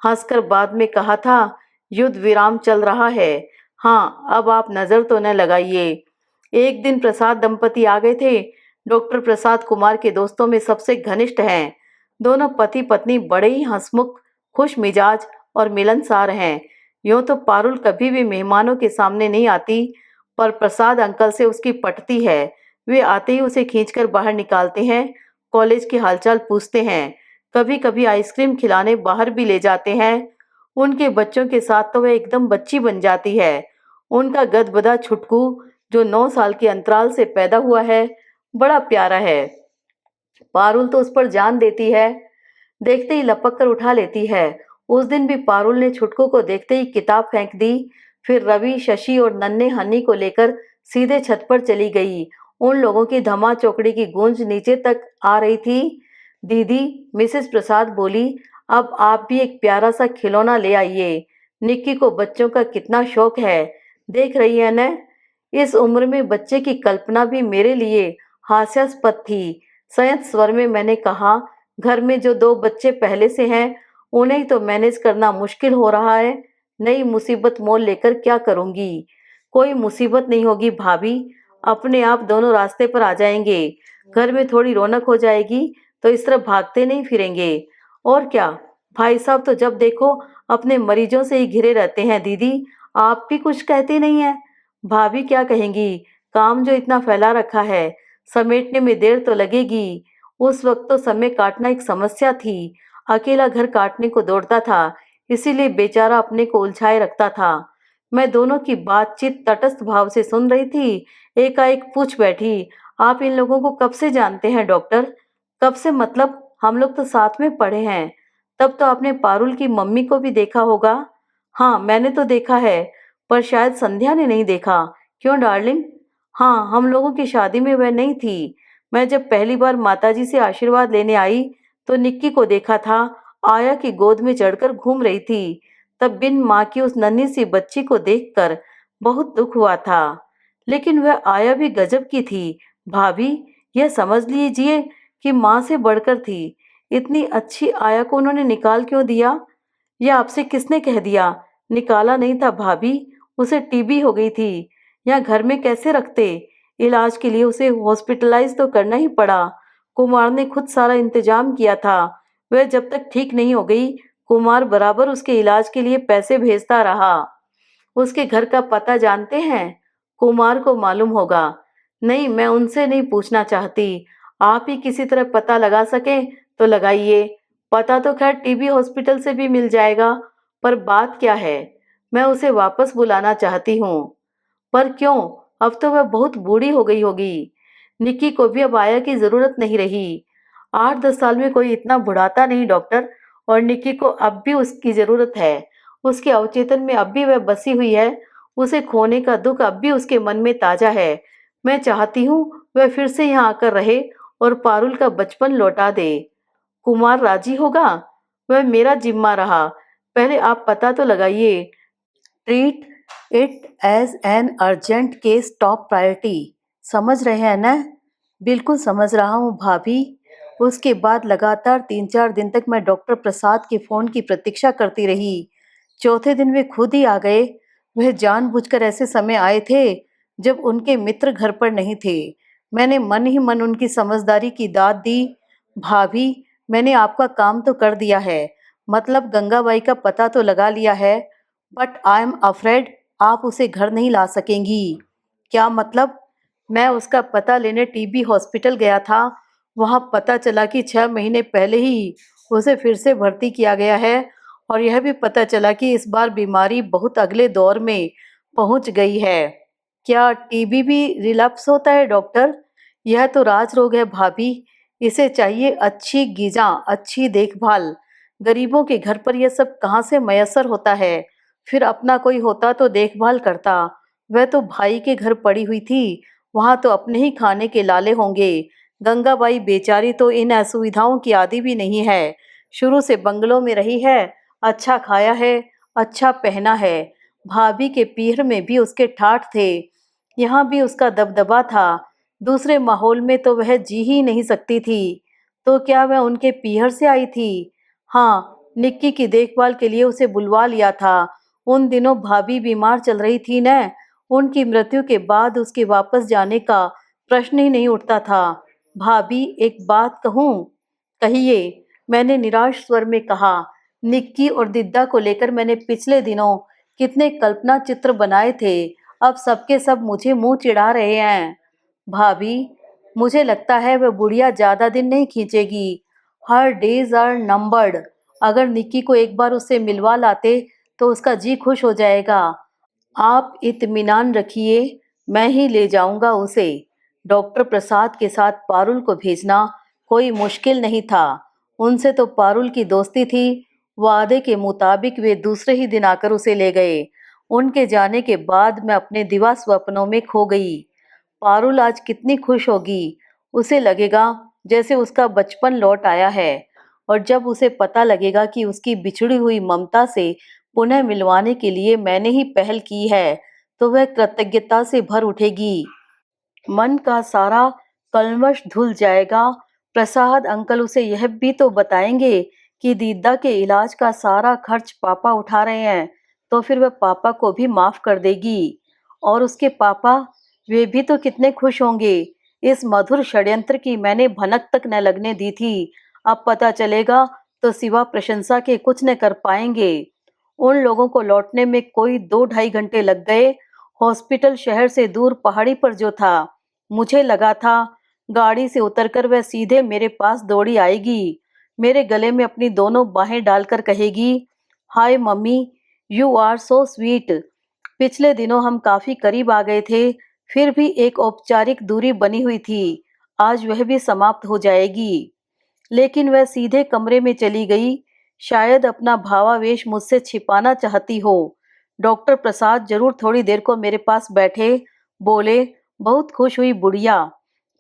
Speaker 1: हंसकर बाद में कहा था, युद्ध विराम चल रहा है। हाँ, अब आप नजर तो न लगाइए। एक दिन प्रसाद दंपति आ गए थे। डॉक्टर प्रसाद कुमार के दोस्तों में सबसे घनिष्ठ हैं। दोनों पति पत्नी बड़े ही हंसमुख, खुश मिजाज और मिलनसार हैं। यूं तो पारुल कभी भी मेहमानों के सामने नहीं आती, पर प्रसाद अंकल से उसकी पटती है। वे आते ही उसे खींचकर बाहर निकालते हैं, कॉलेज की हालचाल पूछते हैं, कभी कभी आइसक्रीम खिलाने बाहर भी ले जाते हैं। उनके बच्चों के साथ तो वह एकदम बच्ची बन जाती है। उनका गदबदा छुटकू, जो 9 साल के अंतराल से पैदा हुआ है, बड़ा प्यारा है। पारुल तो उस पर जान देती है, देखते ही लपक कर उठा लेती है। उस दिन भी पारुल ने छुटकू को देखते ही किताब फेंक दी। फिर रवि, शशि और नन्हे हनी को लेकर सीधे छत पर चली गई। उन लोगों की धमा चौकड़ी की गूंज नीचे तक आ रही थी। दीदी, मिसेस प्रसाद बोली, अब आप भी एक प्यारा सा खिलौना ले आइए। निक्की को बच्चों का कितना शौक है, देख रही है न? इस उम्र में बच्चे की कल्पना भी मेरे लिए हास्यास्पद थी। संयत स्वर में मैंने कहा, घर में जो 2 बच्चे पहले से हैं, उन्हें ही तो मैनेज करना मुश्किल हो रहा है। नई मुसीबत मोल लेकर क्या करूंगी? कोई मुसीबत नहीं होगी भाभी, अपने आप दोनों रास्ते पर आ जाएंगे। घर में थोड़ी रौनक हो जाएगी तो इस तरह भागते नहीं फिरेंगे। और क्या, भाई साहब तो जब देखो अपने मरीजों से ही घिरे रहते हैं। दीदी, आप भी कुछ कहते नहीं हैं। भाभी क्या कहेंगी? काम जो इतना फैला रखा है, समेटने में देर तो लगेगी। उस वक्त तो समय काटना एक समस्या थी। अकेला घर काटने को दौड़ता था, इसीलिए बेचारा अपने को उलझाए रखता था। मैं दोनों की बातचीत तटस्थ भाव से सुन रही थी। एकाएक पूछ बैठी, आप इन लोगों को कब से जानते हैं डॉक्टर? कब से मतलब? हम लोग तो साथ में पढ़े हैं। तब तो आपने पारुल की मम्मी को भी देखा होगा। हाँ, मैंने तो देखा है, पर शायद संध्या ने नहीं देखा। क्यों डार्लिंग? हाँ, हम लोगों की शादी में वह नहीं थी। मैं जब पहली बार माताजी से आशीर्वाद लेने आई तो निक्की को देखा था, आया की गोद में चढ़कर घूम रही थी। तब बिन माँ की उस नन्ही सी बच्ची को देखकर बहुत दुख हुआ था। लेकिन वह आया भी गजब की थी भाभी, यह समझ लीजिए कि माँ से बढ़कर थी। इतनी अच्छी आया को उन्होंने निकाल क्यों दिया? यह आपसे किसने कह दिया? निकाला नहीं था भाभी, उसे टीबी हो गई थी। यहाँ घर में कैसे रखते? इलाज के लिए उसे हॉस्पिटलाइज तो करना ही पड़ा। कुमार ने खुद सारा इंतजाम किया था। वह जब तक ठीक नहीं हो गई, कुमार बराबर उसके इलाज के लिए पैसे भेजता रहा। उसके घर का पता जानते हैं? कुमार को मालूम होगा। नहीं, मैं उनसे नहीं पूछना चाहती। आप ही किसी तरह पता लगा सकें तो लगाइए। पता तो खैर टीबी हॉस्पिटल से भी मिल जाएगा, पर बात क्या है, मैं उसे वापस बुलाना चाहती हूँ। पर क्यों? अब तो वह बहुत बूढ़ी हो गई होगी। निक्की को भी अब आया की जरूरत नहीं रही। 8-10 साल में कोई इतना बुढ़ाता नहीं डॉक्टर, और निक्की को अब भी उसकी जरूरत है। उसके अवचेतन में अब भी वह बसी हुई है। उसे खोने का दुख अब भी उसके मन में ताजा है। मैं चाहती हूँ वह फिर से यहाँ आकर रहे और पारुल का बचपन लौटा दे। कुमार राजी होगा? वह मेरा जिम्मा रहा। पहले आप पता तो लगाइए। Treat it as an urgent case, top priority. समझ रहे हैं ना? बिल्कुल समझ रहा हूँ भाभी। उसके बाद लगातार 3-4 दिन तक मैं डॉक्टर प्रसाद के फोन की प्रतीक्षा करती रही। चौथे दिन वे खुद ही आ गए। वह जानबूझकर ऐसे समय आए थे जब उनके मित्र घर पर नहीं थे। मैंने मन ही मन उनकी समझदारी की दाद दी। भाभी, मैंने आपका काम तो कर दिया है, मतलब गंगाबाई का पता तो लगा लिया है, बट आई एम अफ्रेड आप उसे घर नहीं ला सकेंगी। क्या मतलब? मैं उसका पता लेने टीबी हॉस्पिटल गया था। वहां पता चला कि 6 महीने पहले ही उसे फिर से भर्ती किया गया है, और यह भी पता चला कि इस बार बीमारी बहुत अगले दौर में पहुंच गई है। क्या टीबी भी रिलैप्स होता है डॉक्टर? यह तो राज रोग है भाभी। इसे चाहिए अच्छी गिजा, अच्छी देखभाल। गरीबों के घर पर यह सब कहाँ से मयसर होता है? फिर अपना कोई होता तो देखभाल करता। वह तो भाई के घर पड़ी हुई थी, वहां तो अपने ही खाने के लाले होंगे। गंगाबाई बेचारी तो इन असुविधाओं की आदी भी नहीं है। शुरू से बंगलों में रही है, अच्छा खाया है, अच्छा पहना है। भाभी के पीहर में भी उसके ठाठ थे, यहाँ भी उसका दबदबा था। दूसरे माहौल में तो वह जी ही नहीं सकती थी। तो क्या वह उनके पीहर से आई थी? हाँ, निक्की की देखभाल के लिए उसे बुलवा लिया था। उन दिनों भाभी बीमार चल रही थी न, उनकी मृत्यु के बाद उसके वापस जाने का प्रश्न ही नहीं उठता था। भाभी, एक बात कहूँ? कहिए, मैंने निराश स्वर में कहा। निक्की और दिद्दा को लेकर मैंने पिछले दिनों कितने कल्पना चित्र बनाए थे, अब सबके सब मुझे मुंह चिढ़ा रहे हैं। भाभी, मुझे लगता है वह बुढ़िया ज्यादा दिन नहीं खींचेगी। Her days are numbered. अगर निक्की को एक बार उससे मिलवा लाते तो उसका जी खुश हो जाएगा। आप इत्मीनान रखिए, मैं ही ले जाऊंगा उसे। डॉक्टर प्रसाद के साथ पारुल को भेजना कोई मुश्किल नहीं था। उनसे तो पारुल की दोस्ती थी। वादे के मुताबिक वे दूसरे ही दिन आकर उसे ले गए। उनके जाने के बाद मैं अपने दिवा स्वप्नों में खो गई। पारुल आज कितनी खुश होगी। उसे लगेगा जैसे उसका बचपन लौट आया है। और जब उसे पता लगेगा कि उसकी बिछड़ी हुई ममता से पुनः मिलवाने के लिए मैंने ही पहल की है, तो वह कृतज्ञता से भर उठेगी। मन का सारा कल्मश धुल जाएगा। प्रसाद अंकल उसे यह भी तो बताएंगे कि दीदा के इलाज का सारा खर्च पापा उठा रहे हैं, तो फिर वह पापा को भी माफ कर देगी। और उसके पापा, वे भी तो कितने खुश होंगे। इस मधुर षड्यंत्र की मैंने भनक तक न लगने दी थी। अब पता चलेगा तो सिवा प्रशंसा के कुछ न कर पाएंगे। उन लोगों को लौटने में कोई 2-2.5 घंटे लग गए। हॉस्पिटल शहर से दूर पहाड़ी पर जो था, मुझे लगा था गाड़ी से उतरकर वह सीधे मेरे पास दौड़ी आएगी, मेरे गले में अपनी दोनों बाहें डालकर कहेगी, hi mummy, you are so sweet. पिछले दिनों हम काफी करीब आ गए थे, फिर भी एक औपचारिक दूरी बनी हुई थी। आज वह भी समाप्त हो जाएगी। लेकिन वह सीधे कमरे में चली गई। शायद अपना भावावेश मुझसे छिपाना चाहती हो। डॉक्टर प्रसाद जरूर थोड़ी देर को मेरे पास बैठे, बोले, बहुत खुश हुई बुढ़िया।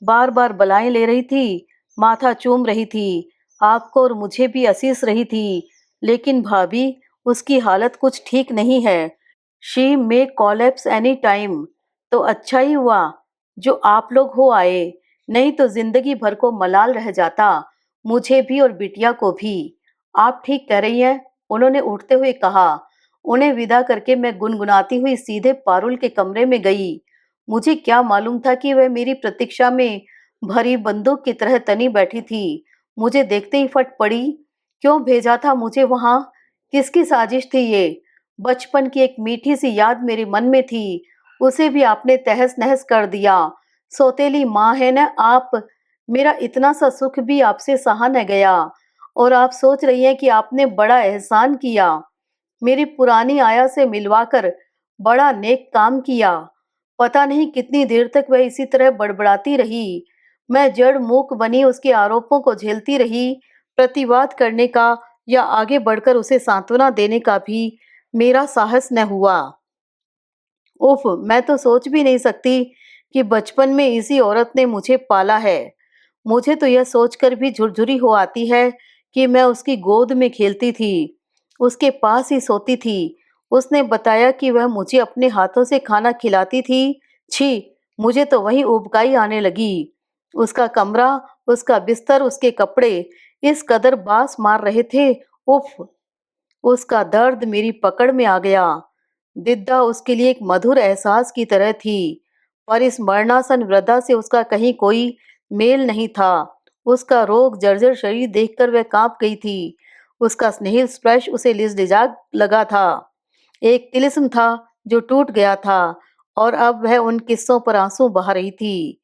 Speaker 1: बार बार बलाएं ले रही थी, माथा चूम रही थी, आपको और मुझे भी असीस रही थी। लेकिन भाभी, उसकी हालत कुछ ठीक नहीं है। She may collapse any time. तो अच्छा ही हुआ जो आप लोग हो आए, नहीं तो जिंदगी भर को मलाल रह जाता, मुझे भी और बिटिया को भी। आप ठीक कह रही हैं, उन्होंने उठते हुए कहा। उन्हें विदा करके मैं गुनगुनाती हुई सीधे पारुल के कमरे में गई। मुझे क्या मालूम था कि वह मेरी प्रतीक्षा में भरी बंदूक की तरह तनी बैठी थी। मुझे देखते ही फट पड़ी। क्यों भेजा था मुझे वहां? किसकी साजिश थी ये? बचपन की एक मीठी सी याद मेरे मन में थी, उसे भी आपने तहस नहस कर दिया। सौतेली माँ है न आप, मेरा इतना सा सुख भी आपसे सहा न गया, और आप सोच रही हैं कि आपने बड़ा एहसान किया, मेरी पुरानी आया से मिलवाकर बड़ा नेक काम किया। पता नहीं कितनी देर तक वह इसी तरह बड़बड़ाती रही। मैं जड़ मूक बनी उसके आरोपों को झेलती रही। प्रतिवाद करने का या आगे बढ़कर उसे सांत्वना देने का भी मेरा साहस न हुआ। उफ, मैं तो सोच भी नहीं सकती कि बचपन में इसी औरत ने मुझे पाला है। मुझे तो यह सोचकर भी झुरझुरी हो आती है कि मैं उसकी गोद में खेलती थी, उसके पास ही सोती थी। उसने बताया कि वह मुझे अपने हाथों से खाना खिलाती थी। छी, मुझे तो वही उबकाई आने लगी। उसका कमरा, उसका बिस्तर, उसके कपड़े इस कदर बास मार रहे थे। उफ, उसका दर्द मेरी पकड़ में आ गया। दिद्दा उसके लिए एक मधुर एहसास की तरह थी। पर इस मरणासन वृद्धा से उसका कहीं कोई मेल नहीं था। उसका रोग जर्जर शरीर देखकर वह कांप गई थी। उसका स्नेहिल स्पर्श उसे लिजलिजा लगा था। एक तिलिस्म था जो टूट गया था और अब वह उन किस्सों पर आंसू बहा रही थी।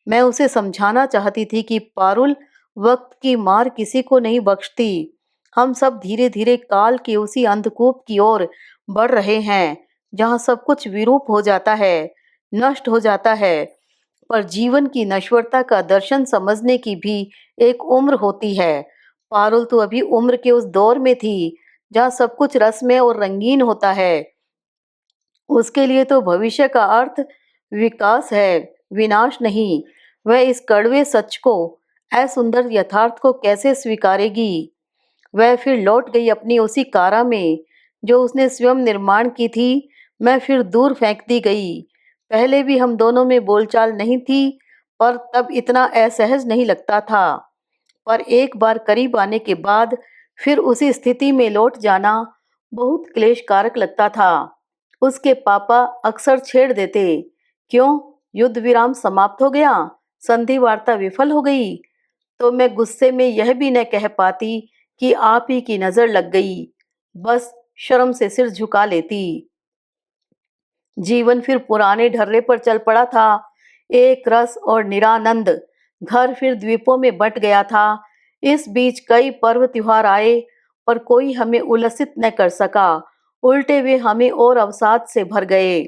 Speaker 1: मैं उसे समझाना चाहती थी कि पारुल, वक्त की मार किसी को नहीं बख्शती। हम सब धीरे धीरे काल के उसी अंधकूप की ओर बढ़ रहे हैं जहां सब कुछ विरूप हो जाता है, नष्ट हो जाता है। पर जीवन की नश्वरता का दर्शन समझने की भी एक उम्र होती है। पारुल तो अभी उम्र के उस दौर में थी जहाँ सब कुछ रसमय और रंगीन होता है। उसके लिए तो भविष्य का अर्थ विकास है, विनाश नहीं। वह इस कड़वे सच को, असुंदर यथार्थ को कैसे स्वीकारेगी? वह फिर लौट गई अपनी उसी कारा में जो उसने स्वयं निर्माण की थी। मैं फिर दूर फेंक दी गई। पहले भी हम दोनों में बोलचाल नहीं थी, पर तब इतना असहज नहीं लगता था। पर एक बार करीब आने के बाद फिर उसी स्थिति में लौट जाना बहुत क्लेशकारक लगता था। उसके पापा अक्सर छेड़ देते, क्यों, युद्ध विराम समाप्त हो गया, संधि वार्ता विफल हो गई? तो मैं गुस्से में यह भी न कह पाती कि आप ही की नजर लग गई। बस शर्म से सिर झुका लेती। जीवन फिर पुराने ढर्रे पर चल पड़ा था। एक रस और निरानंद। घर फिर द्वीपों में बंट गया था। इस बीच कई पर्व त्योहार आए, पर कोई हमें उल्लसित न कर सका। उल्टे वे हमें और अवसाद से भर गए।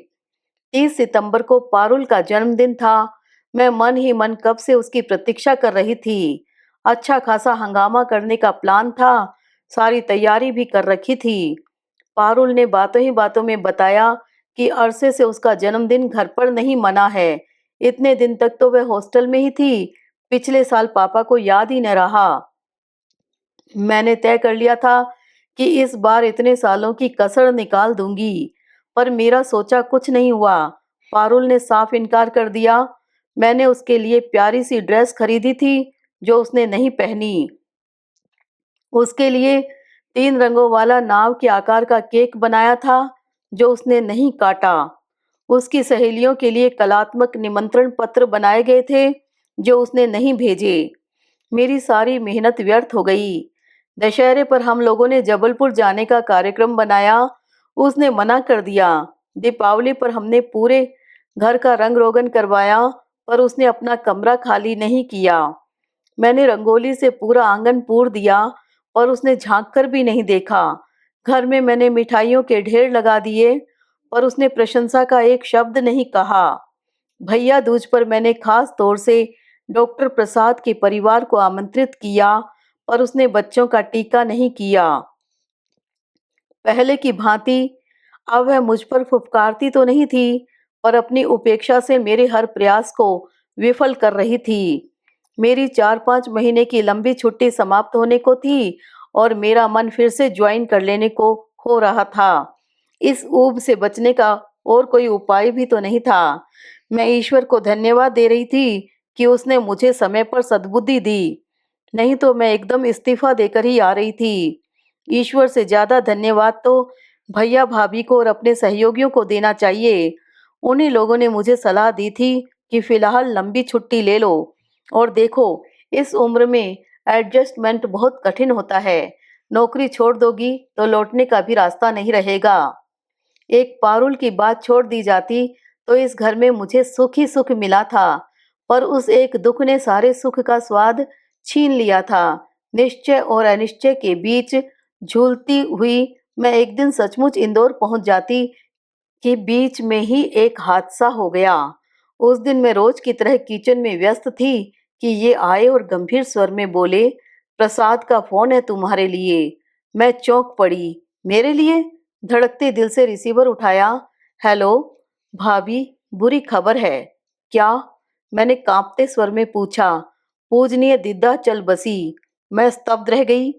Speaker 1: 30 सितंबर को पारुल का जन्मदिन था। मैं मन ही मन कब से उसकी प्रतीक्षा कर रही थी। अच्छा खासा हंगामा करने का प्लान था। सारी तैयारी भी कर रखी थी। पारुल ने बातों ही बातों में बताया कि अरसे से उसका जन्मदिन घर पर नहीं मना है। इतने दिन तक तो वह हॉस्टल में ही थी। पिछले साल पापा को याद ही न रहा। मैंने तय कर लिया था कि इस बार इतने सालों की कसर निकाल दूंगी, पर मेरा सोचा कुछ नहीं हुआ। पारुल ने साफ इनकार कर दिया। मैंने उसके लिए प्यारी सी ड्रेस खरीदी थी जो उसने नहीं पहनी। उसके लिए 3 रंगों वाला नाव के आकार का केक बनाया था जो उसने नहीं काटा। उसकी सहेलियों के लिए कलात्मक निमंत्रण पत्र बनाए गए थे जो उसने नहीं भेजे। मेरी सारी मेहनत व्यर्थ हो गई। दशहरे पर हम लोगों ने जबलपुर जाने का कार्यक्रम बनाया। उसने मना कर दिया। दीपावली पर हमने पूरे घर का रंग रोगन करवाया, पर उसने अपना कमरा खाली नहीं किया। मैंने रंगोली से पूरा आंगन पूर दिया, और उसने झांक कर भी नहीं देखा। घर में मैंने मिठाइयों के ढेर लगा दिए, पर उसने प्रशंसा का एक शब्द नहीं कहा। भैया दूज पर मैंने खास तौर से डॉक्टर प्रसाद के परिवार को आमंत्रित किया, पर उसने बच्चों का टीका नहीं किया। पहले की भांति अब वह मुझ पर फुफकारती तो नहीं थी, पर अपनी उपेक्षा से मेरे हर प्रयास को विफल कर रही थी। मेरी 4-5 महीने की लंबी छुट्टी समाप्त होने को थी और मेरा मन फिर से ज्वाइन कर लेने को हो रहा था। इस ऊब से बचने का और कोई उपाय भी तो नहीं था। मैं ईश्वर को धन्यवाद दे रही थी कि उसने मुझे समय पर सद्बुद्धि दी, नहीं तो मैं एकदम इस्तीफा देकर ही आ रही थी। ईश्वर से ज्यादा धन्यवाद तो भैया भाभी को और अपने सहयोगियों को देना चाहिए। उन्हीं लोगों ने मुझे सलाह दी थी कि फिलहाल लंबी छुट्टी ले लो, और देखो, इस उम्र में एडजस्टमेंट बहुत कठिन होता है। नौकरी छोड़ दोगी तो लौटने का भी रास्ता नहीं रहेगा। एक पारुल की बात छोड़ दी जाती तो इस घर में मुझे सुख ही सुख मिला था, पर उस एक दुख ने सारे सुख का स्वाद छीन लिया था। निश्चय और अनिश्चय के बीच झूलती हुई मैं एक दिन सचमुच इंदौर पहुंच जाती कि बीच में ही एक हादसा हो गया। उस दिन मैं रोज की तरह किचन में व्यस्त थी कि ये आए और गंभीर स्वर में बोले, प्रसाद का फोन है तुम्हारे लिए। मैं चौंक पड़ी। मेरे लिए? धड़कते दिल से रिसीवर उठाया। हेलो भाभी, बुरी खबर है। क्या? मैंने कांपते स्वर में पूछा। पूजनीय दिद्दा चल बसी। मैं स्तब्ध रह गई।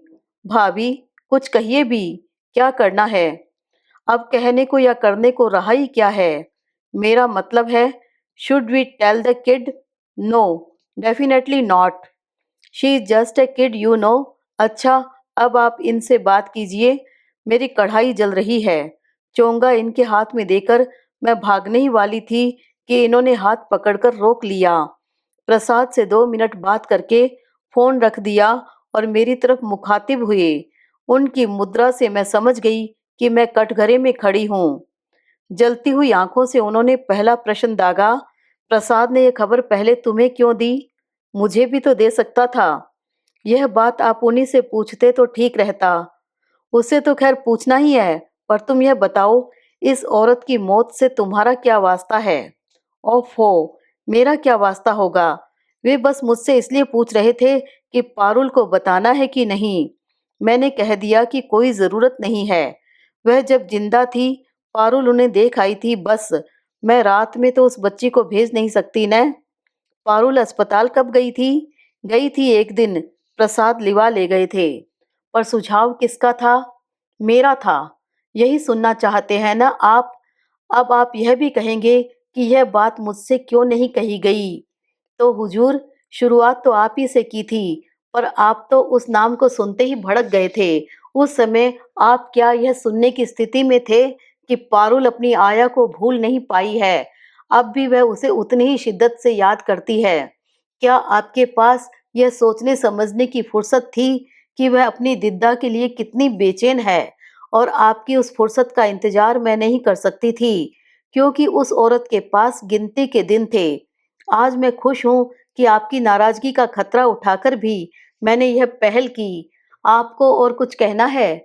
Speaker 1: भाभी, कुछ कहिए भी। क्या करना है? अब कहने को या करने को रहा ही क्या है? मेरा मतलब है, should we tell the kid? No, definitely not. She is just a kid, you know. अच्छा, अब आप इनसे बात कीजिए। मेरी कढ़ाई जल रही है। चोंगा इनके हाथ में देकर मैं भागने ही वाली थी कि इन्होंने हाथ पकड़कर रोक लिया। प्रसाद से 2 मिनट बात करके फ़ोन रख दिया और मेरी तरफ मुखातिब हुए। उनकी मुद्रा से मैं समझ गई कि मैं कटघरे में खड़ी हूँ। जलती हुई आंखों से उन्होंने पहला प्रश्न दागा, प्रसाद ने यह खबर पहले तुम्हें क्यों दी? मुझे भी तो दे सकता था। यह बात आप उन्हीं से पूछते तो ठीक रहता। उससे तो खैर पूछना ही है, पर तुम यह बताओ, इस औरत की मौत से तुम्हारा क्या वास्ता है? ओफो, मेरा क्या वास्ता होगा? वे बस मुझसे इसलिए पूछ रहे थे कि पारुल को बताना है कि नहीं। मैंने कह दिया कि कोई जरूरत नहीं है। वह जब जिंदा थी, पारुल उन्हें देख आई थी बस। मैं रात में तो उस बच्ची को भेज नहीं सकती न। पारुल अस्पताल कब गई थी? गई थी एक दिन, प्रसाद लिवा ले गए थे। पर सुझाव किसका था? मेरा था। यही सुनना चाहते हैं ना आप? अब आप यह भी कहेंगे कि यह बात मुझसे क्यों नहीं कही गई। तो हुजूर, शुरुआत तो आप ही से की थी, पर आप तो उस नाम को सुनते ही भड़क गए थे। उस समय आप क्या यह सुनने की स्थिति में थे कि पारुल अपनी आया को भूल नहीं पाई है? अब भी वह उसे उतनी ही शिद्दत से याद करती है। क्या आपके पास यह सोचने समझने की फुर्सत थी कि वह अपनी दिद्दा के लिए कितनी बेचैन है? और आपकी उस फुर्सत का इंतजार मैं नहीं कर सकती थी, क्योंकि उस औरत के पास गिनती के दिन थे। आज मैं खुश हूँ कि आपकी नाराजगी का खतरा उठाकर भी मैंने यह पहल की। आपको और कुछ कहना है?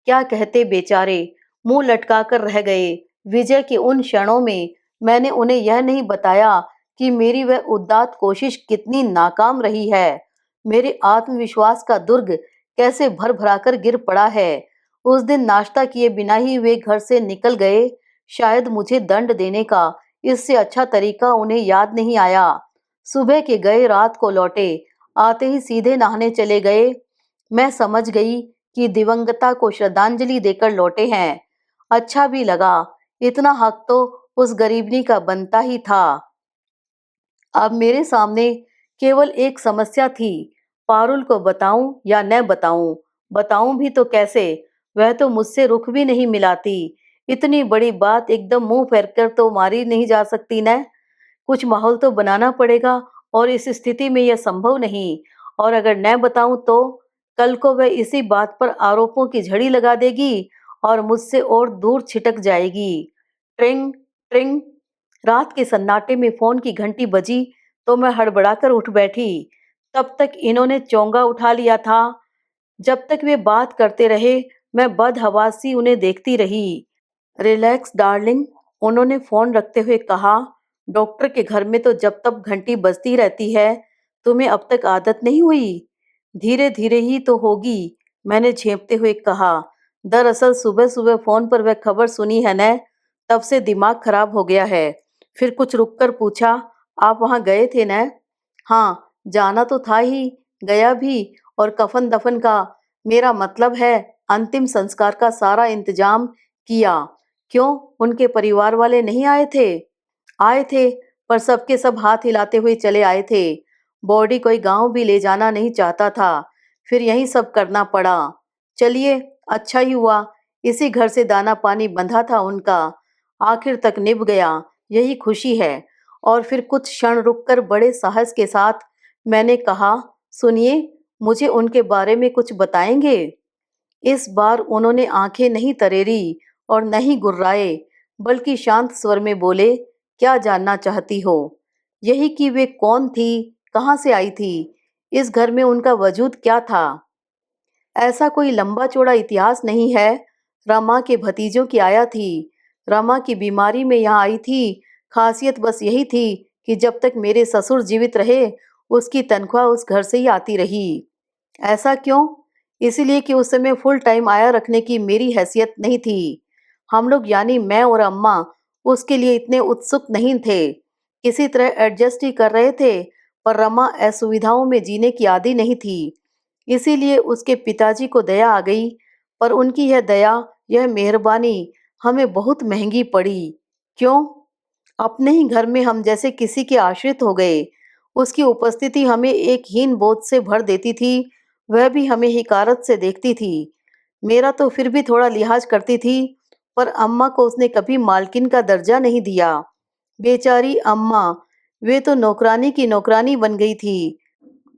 Speaker 1: क्या कहते बेचारे, मुंह लटकाकर रह गए। विजय के उन क्षणों में मैंने उन्हें यह नहीं बताया कि मेरी वह उदात्त कोशिश कितनी नाकाम रही है। मेरे आत्मविश्वास का दुर्ग कैसे भर भराकर गिर पड़ा है। उस दिन नाश्ता किए बिना ही वे घर से निकल गए। शायद मुझे दंड देने का इससे अच्छा तरीका उन्हें याद नहीं आया। सुबह के गए रात को लौटे, आते ही सीधे नहाने चले गए। मैं समझ गई कि दिवंगता को श्रद्धांजलि देकर लौटे हैं। अच्छा भी लगा। इतना हक तो उस गरीबनी का बनता ही था। अब मेरे सामने केवल एक समस्या थी, पारुल को बताऊं या न बताऊं? बताऊं भी तो कैसे? वह तो मुझसे रुख भी नहीं मिलाती। इतनी बड़ी बात एकदम मुंह फेर कर तो मारी नहीं जा सकती न। कुछ माहौल तो बनाना पड़ेगा, और इस स्थिति में यह संभव नहीं। और अगर न बताऊं तो कल को वह इसी बात पर आरोपों की झड़ी लगा देगी और मुझसे और दूर छिटक जाएगी। ट्रिंग ट्रिंग। रात के सन्नाटे में फोन की घंटी बजी तो मैं हड़बड़ाकर उठ बैठी। तब तक इन्होंने चोंगा उठा लिया था। जब तक वे बात करते रहे, मैं बदहवासी उन्हें देखती रही। रिलैक्स डार्लिंग, उन्होंने फोन रखते हुए कहा। डॉक्टर के घर में तो जब तक घंटी बजती रहती है। तुम्हें अब तक आदत नहीं हुई? धीरे धीरे ही तो होगी, मैंने झेंपते हुए कहा। दरअसल सुबह सुबह फोन पर वह खबर सुनी है न, तब से दिमाग खराब हो गया है। फिर कुछ रुककर पूछा, आप वहां गए थे न? हाँ, जाना तो था ही, गया भी। और कफन दफन का, मेरा मतलब है अंतिम संस्कार का सारा इंतजाम किया। क्यों, उनके परिवार वाले नहीं आए थे? आए थे, पर सबके सब हाथ हिलाते हुए चले आए थे। बॉडी कोई गांव भी ले जाना नहीं चाहता था। फिर यही सब करना पड़ा। चलिए, अच्छा ही हुआ, इसी घर से दाना पानी बंधा था उनका, आखिर तक निभ गया, यही खुशी है। और फिर कुछ क्षण रुककर बड़े साहस के साथ मैंने कहा, सुनिए, मुझे उनके बारे में कुछ बताएंगे? इस बार उन्होंने आंखें नहीं तरेरी और नहीं गुर्राए, बल्कि शांत स्वर में बोले, क्या जानना चाहती हो? यही कि वे कौन थी, कहाँ से आई थी, इस घर में उनका वजूद क्या था? ऐसा कोई लंबा चौड़ा इतिहास नहीं है। रमा के भतीजों की आया थी। रमा की बीमारी में यहाँ आई थी। खासियत बस यही थी कि जब तक मेरे ससुर जीवित रहे, उसकी तनख्वाह उस घर से ही आती रही। ऐसा क्यों? इसीलिए कि उस समय फुल टाइम आया रखने की मेरी हैसियत नहीं थी। हम लोग यानी मैं और अम्मा उसके लिए इतने उत्सुक नहीं थे। किसी तरह एडजस्ट ही कर रहे थे। पर रमा असुविधाओं में जीने की आदी नहीं थी। इसीलिए उसके पिताजी को दया आ गई। पर उनकी यह दया, यह मेहरबानी हमें बहुत महंगी पड़ी। क्यों? अपने ही घर में हम जैसे किसी के आश्रित हो गए। उसकी उपस्थिति हमें एक हीन बोध से भर देती थी। वह भी हमें हिकारत से देखती थी। मेरा तो फिर भी थोड़ा लिहाज करती थी, पर अम्मा को उसने कभी मालकिन का दर्जा नहीं दिया। बेचारी अम्मा, वे तो नौकरानी की नौकरानी बन गई थी।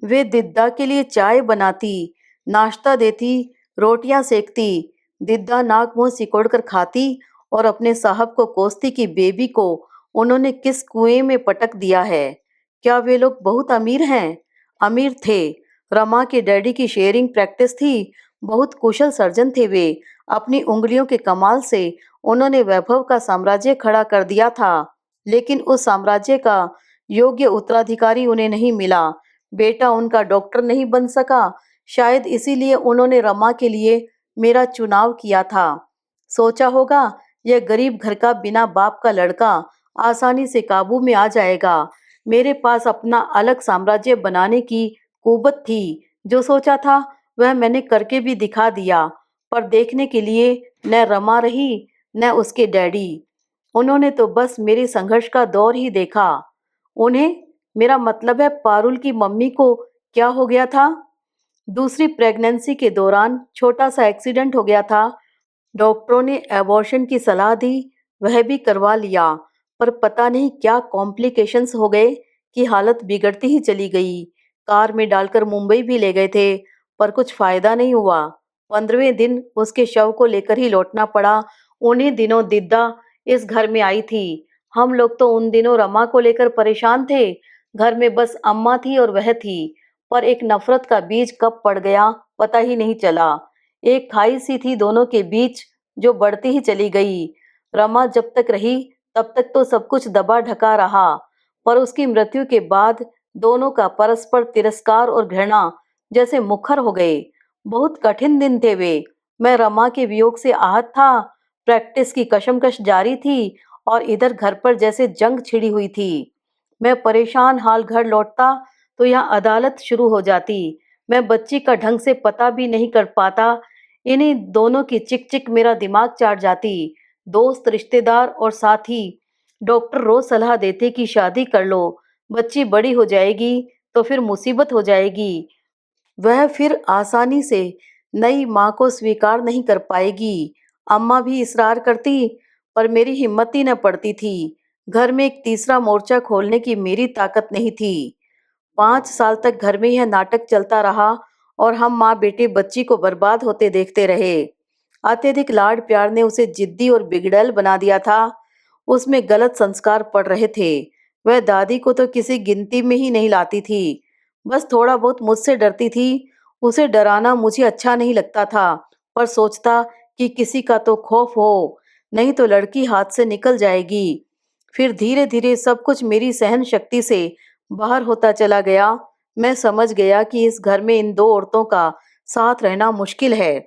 Speaker 1: वे दिद्दा के लिए चाय बनाती, नाश्ता देती, रोटियां सेकती। दिद्दा नाक मुंह सिकोड़ कर खाती और अपने साहब को कोसती कि बेबी को उन्होंने किस कुएं में पटक दिया है। क्या वे लोग बहुत अमीर हैं? अमीर थे। रमा के डैडी की शेयरिंग प्रैक्टिस थी। बहुत कुशल सर्जन थे वे। अपनी उंगलियों के कमाल से उन्होंने वैभव का साम्राज्य खड़ा कर दिया था। लेकिन उस साम्राज्य का योग्य उत्तराधिकारी उन्हें नहीं मिला। बेटा उनका डॉक्टर नहीं बन सका। शायद इसीलिए उन्होंने रमा के लिए मेरा चुनाव किया था। सोचा होगा यह गरीब घर का बिना बाप का लड़का आसानी से काबू में आ जाएगा। मेरे पास अपना अलग साम्राज्य बनाने की कुव्वत थी। जो सोचा था वह मैंने करके भी दिखा दिया। पर देखने के लिए न रमा रही न उसके डैडी। उन्होंने तो बस मेरे संघर्ष का दौर ही देखा। उन्हें, मेरा मतलब है पारुल की मम्मी को, क्या हो गया था? दूसरी प्रेगनेंसी के दौरान छोटा सा एक्सीडेंट हो गया था। डॉक्टरों ने एबॉर्शन की सलाह दी, वह भी करवा लिया। पर पता नहीं क्या कॉम्प्लिकेशंस हो गए कि हालत बिगड़ती ही चली गई। कार में डालकर मुंबई भी ले गए थे, पर कुछ फायदा नहीं हुआ। 15वें दिन उसके शव को लेकर ही लौटना पड़ा। उन्हीं दिनों दिद्दा इस घर में आई थी। हम लोग तो उन दिनों रमा को लेकर परेशान थे। घर में बस अम्मा थी और वह थी। पर एक नफरत का बीज कब पड़ गया पता ही नहीं चला। एक खाई सी थी दोनों के बीच, जो बढ़ती ही चली गई। रमा जब तक रही तब तक तो सब कुछ दबा ढका रहा, पर उसकी मृत्यु के बाद दोनों का परस्पर तिरस्कार और घृणा जैसे मुखर हो गए। बहुत कठिन दिन थे वे। मैं रमा के वियोग से आहत था। प्रैक्टिस की कशमकश जारी थी और इधर घर पर जैसे जंग छिड़ी हुई थी। मैं परेशान हाल घर लौटता तो यहाँ अदालत शुरू हो जाती। मैं बच्ची का ढंग से पता भी नहीं कर पाता। इन्हीं दोनों की चिक चिक मेरा दिमाग चाट जाती। दोस्त, रिश्तेदार और साथी, डॉक्टर रोज सलाह देते कि शादी कर लो, बच्ची बड़ी हो जाएगी तो फिर मुसीबत हो जाएगी। वह फिर आसानी से नई माँ को स्वीकार नहीं कर पाएगी। अम्मा भी इसरार करती, पर मेरी हिम्मत ही न पड़ती थी। घर में एक तीसरा मोर्चा खोलने की मेरी ताकत नहीं थी। 5 साल तक घर में यह नाटक चलता रहा और हम माँ बेटे बच्ची को बर्बाद होते देखते रहे। अत्यधिक लाड प्यार ने उसे जिद्दी और बिगड़ैल बना दिया था। उसमें गलत संस्कार पड़ रहे थे। वह दादी को तो किसी गिनती में ही नहीं लाती थी। बस थोड़ा बहुत मुझसे डरती थी। उसे डराना मुझे अच्छा नहीं लगता था, पर सोचता कि किसी का तो खौफ हो, नहीं तो लड़की हाथ से निकल जाएगी। फिर धीरे धीरे सब कुछ मेरी सहन शक्ति से बाहर होता चला गया। मैं समझ गया कि इस घर में इन दो औरतों का साथ रहना मुश्किल है।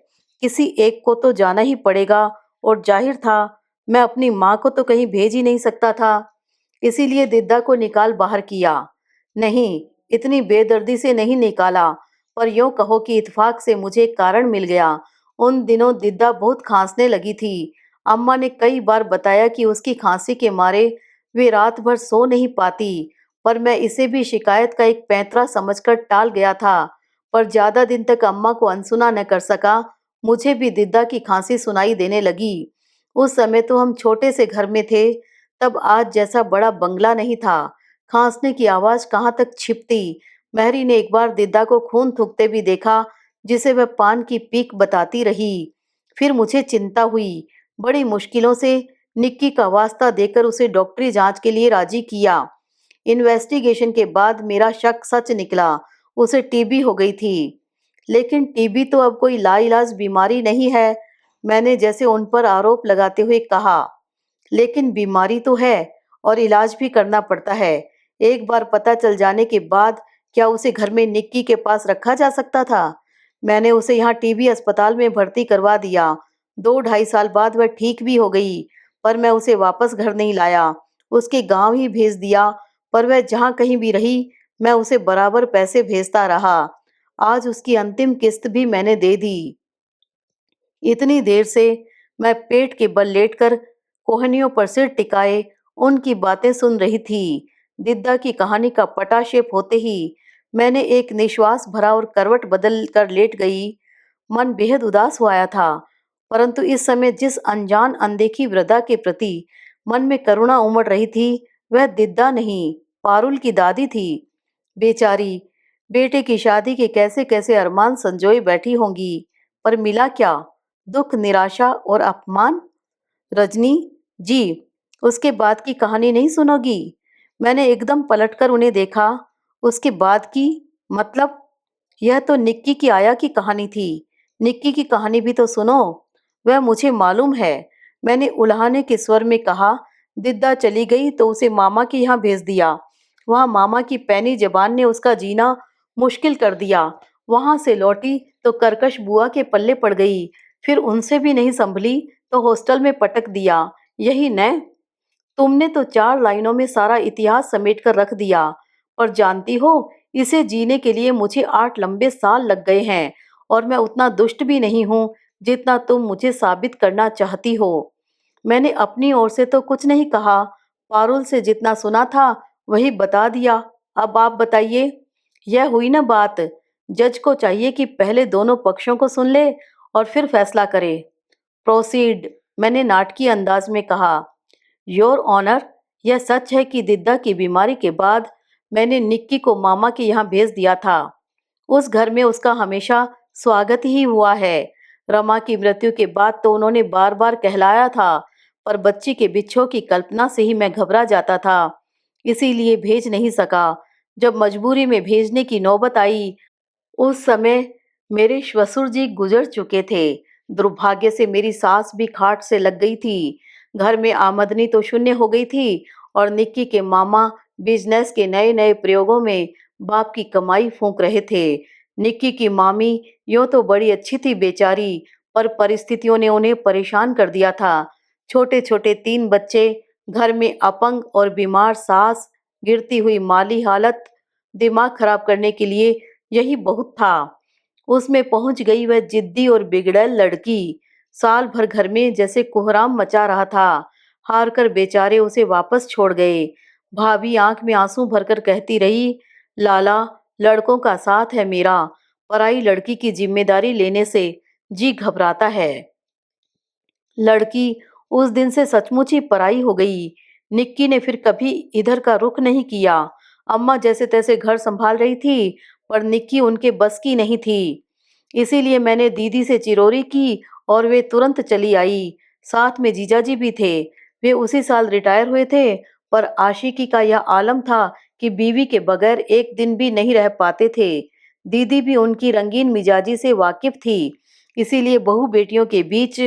Speaker 1: किसी एक को तो जाना ही पड़ेगा, और जाहिर था मैं अपनी माँ को तो कहीं भेज ही नहीं सकता था। इसीलिए दिद्दा को निकाल बाहर किया। नहीं, इतनी बेदर्दी से नहीं निकाला, पर यूं कहो कि इत्तेफाक से मुझे एक कारण मिल गया। उन दिनों दिद्दा बहुत खांसने लगी थी। अम्मा ने कई बार बताया कि उसकी खांसी के मारे वे रात भर सो नहीं पाती, पर मैं इसे भी शिकायत का एक पैंतरा समझकर टाल गया था। पर ज्यादा दिन तक अम्मा को अनसुना न कर सका। मुझे भी दिद्दा की खांसी सुनाई देने लगी। उस समय तो हम छोटे से घर में थे, तब आज जैसा बड़ा बंगला नहीं था। खांसने की आवाज कहाँ तक छिपती। मैरी ने एक बार दिद्दा को खून थूकते भी देखा, जिसे वह पान की पीक बताती रही। फिर मुझे चिंता हुई। बड़ी मुश्किलों से निक्की का वास्ता देकर उसे डॉक्टरी जांच के लिए राजी किया। इन्वेस्टिगेशन के बाद मेरा शक सच निकला। उसे टीबी हो गई थी। लेकिन टीबी तो अब कोई लाइलाज बीमारी नहीं है, मैंने जैसे उन पर आरोप लगाते हुए कहा। लेकिन बीमारी तो है और इलाज भी करना पड़ता है। एक बार पता चल जाने के बाद क्या उसे घर में निक्की के पास रखा जा सकता था? मैंने उसे यहाँ टीबी अस्पताल में भर्ती करवा दिया। 2-2.5 साल बाद वह ठीक भी हो गई, पर मैं उसे वापस घर नहीं लाया। उसके गांव ही भेज दिया। पर वह जहाँ कहीं भी रही, मैं उसे बराबर पैसे भेजता रहा। आज उसकी अंतिम किस्त भी मैंने दे दी। इतनी देर से मैं पेट के बल लेटकर कोहनियों पर सिर टिकाए उनकी बातें सुन रही थी। दिद्दा की कहानी का पटाक्षेप होते ही मैंने एक निश्वास भरा और करवट बदल कर लेट गई। मन बेहद उदास हुआ था, परंतु इस समय जिस अनजान अनदेखी वृद्धा के प्रति मन में करुणा उमड़ रही थी, वह दिद्दा नहीं, पारुल की दादी थी। बेचारी बेटे की शादी के कैसे कैसे अरमान संजोए बैठी होंगी, पर मिला क्या? दुख, निराशा और अपमान। रजनी जी, उसके बाद की कहानी नहीं सुनोगी? मैंने एकदम पलटकर उन्हें देखा। उसके बाद की मतलब? यह तो निक्की की आया की कहानी थी। निक्की की कहानी भी तो सुनो। वह मुझे मालूम है, मैंने उल्हाने के स्वर में कहा। दिद्दा चली गई तो उसे मामा के यहाँ भेज दिया। वहाँ मामा की पैनी जबान ने उसका जीना मुश्किल कर दिया। वहां से लौटी तो कर्कश बुआ के पल्ले पड़ गई। फिर उनसे भी नहीं संभली तो हॉस्टल में पटक दिया। यही न? तुमने तो 4 लाइनों में सारा इतिहास समेट कर रख दिया। और जानती हो, इसे जीने के लिए मुझे 8 लंबे साल लग गए हैं। और मैं उतना दुष्ट भी नहीं हूँ जितना तुम मुझे साबित करना चाहती हो। मैंने अपनी ओर से तो कुछ नहीं कहा। पारुल से जितना सुना था वही बता दिया। अब आप बताइए। यह हुई ना बात। जज को चाहिए कि पहले दोनों पक्षों को सुन ले और फिर फैसला करे। प्रोसीड, मैंने नाटकीय अंदाज में कहा। योर ऑनर, यह सच है कि दिद्दा की बीमारी के बाद मैंने निक्की को मामा के यहाँ भेज दिया था। उस घर में उसका हमेशा स्वागत ही हुआ है। रमा की मृत्यु के बाद तो उन्होंने बार बार कहलाया था, पर बच्ची के बिच्छों की कल्पना से ही मैं घबरा जाता था, इसीलिए भेज नहीं सका। जब मजबूरी में भेजने की नौबत आई, उस समय मेरे श्वसुर जी गुजर चुके थे। दुर्भाग्य से मेरी सास भी खाट से लग गई थी। घर में आमदनी तो शून्य हो गई थी और निक्की के मामा बिजनेस के नए नए प्रयोगों में बाप की कमाई फूंक रहे थे। निक्की की मामी यूं तो बड़ी अच्छी थी बेचारी, पर परिस्थितियों ने उन्हें परेशान कर दिया था। छोटे छोटे 3 बच्चे, घर में अपंग और बीमार सास, गिरती हुई माली हालत, दिमाग खराब करने के लिए यही बहुत था। उसमें पहुंच गई वह जिद्दी और बिगड़ैल लड़की। साल भर घर में जैसे कोहराम मचा रहा था। हार कर बेचारे उसे वापस छोड़ गए। भाभी आंख में आंसू भरकर कहती रही, लाला, लड़कों का साथ है मेरा, पराई लड़की की जिम्मेदारी लेने से जी घबराता है। लड़की उस दिन से सचमुच ही पराई हो गई। निक्की ने फिर कभी इधर का रुख नहीं किया। अम्मा जैसे तैसे घर संभाल रही थी, पर निक्की उनके बस की नहीं थी। इसीलिए मैंने दीदी से चिरोरी की और वे तुरंत चली आई। साथ में जीजाजी भी थे। वे उसी साल रिटायर हुए थे, पर आशिकी का यह आलम था कि बीवी के बगैर एक दिन भी नहीं रह पाते थे। दीदी भी उनकी रंगीन मिजाजी से वाकिफ थी, इसीलिए बहू बेटियों के बीच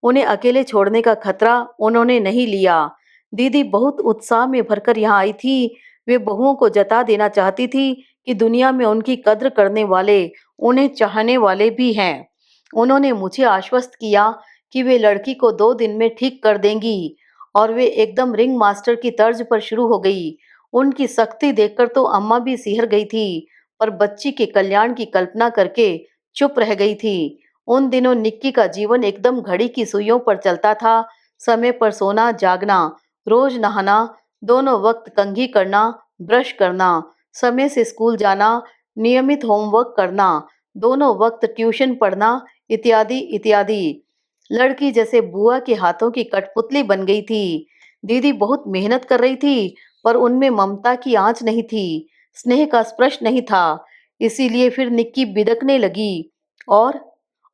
Speaker 1: उन्हें अकेले छोड़ने का खतरा उन्होंने नहीं लिया। दीदी बहुत उत्साह में भरकर यहाँ आई थी। वे बहुओं को जता देना चाहती थी कि दुनिया में उनकी कद्र करने वाले, उन्हें चाहने वाले भी हैं। उन्होंने मुझे आश्वस्त किया कि वे लड़की को 2 दिन में ठीक कर देंगी, और वे एकदम रिंग मास्टर की तर्ज पर शुरू हो गई। उनकी सख्ती देखकर तो अम्मा भी सिहर गई थी, पर बच्ची के कल्याण की कल्पना करके चुप रह गई थी। उन दिनों निक्की का जीवन एकदम घड़ी की सुइयों पर चलता था। समय पर सोना, जागना, रोज नहाना, दोनों वक्त कंघी करना, ब्रश करना, समय से स्कूल जाना, नियमित होमवर्क करना, दोनों वक्त ट्यूशन पढ़ना, इत्यादि इत्यादि। लड़की जैसे बुआ के हाथों की कठपुतली बन गई थी। दीदी बहुत मेहनत कर रही थी, पर उनमें ममता की आंच नहीं थी, स्नेह का स्पर्श नहीं था। इसीलिए फिर निक्की बिदकने लगी। और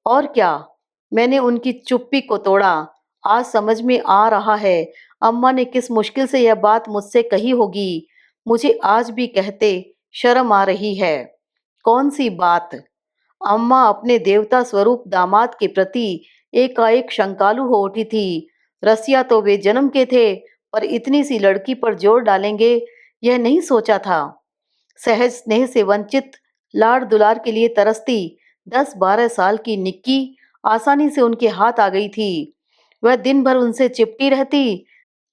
Speaker 1: और क्या? मैंने उनकी चुप्पी को तोड़ा। आज समझ में आ रहा है अम्मा ने किस मुश्किल से यह बात मुझसे कही होगी। मुझे आज भी कहते शर्म आ रही है। कौन सी बात? अम्मा अपने देवता स्वरूप दामाद के प्रति एकाएक शंकालु हो उठी थी। रसिया तो वे जन्म के थे, पर इतनी सी लड़की पर जोर डालेंगे यह नहीं सोचा था। सहज स्नेह से वंचित, लाड़ दुलार के लिए तरसती 10-12 साल की निक्की आसानी से उनके हाथ आ गई थी। वह दिन भर उनसे चिपटी रहती।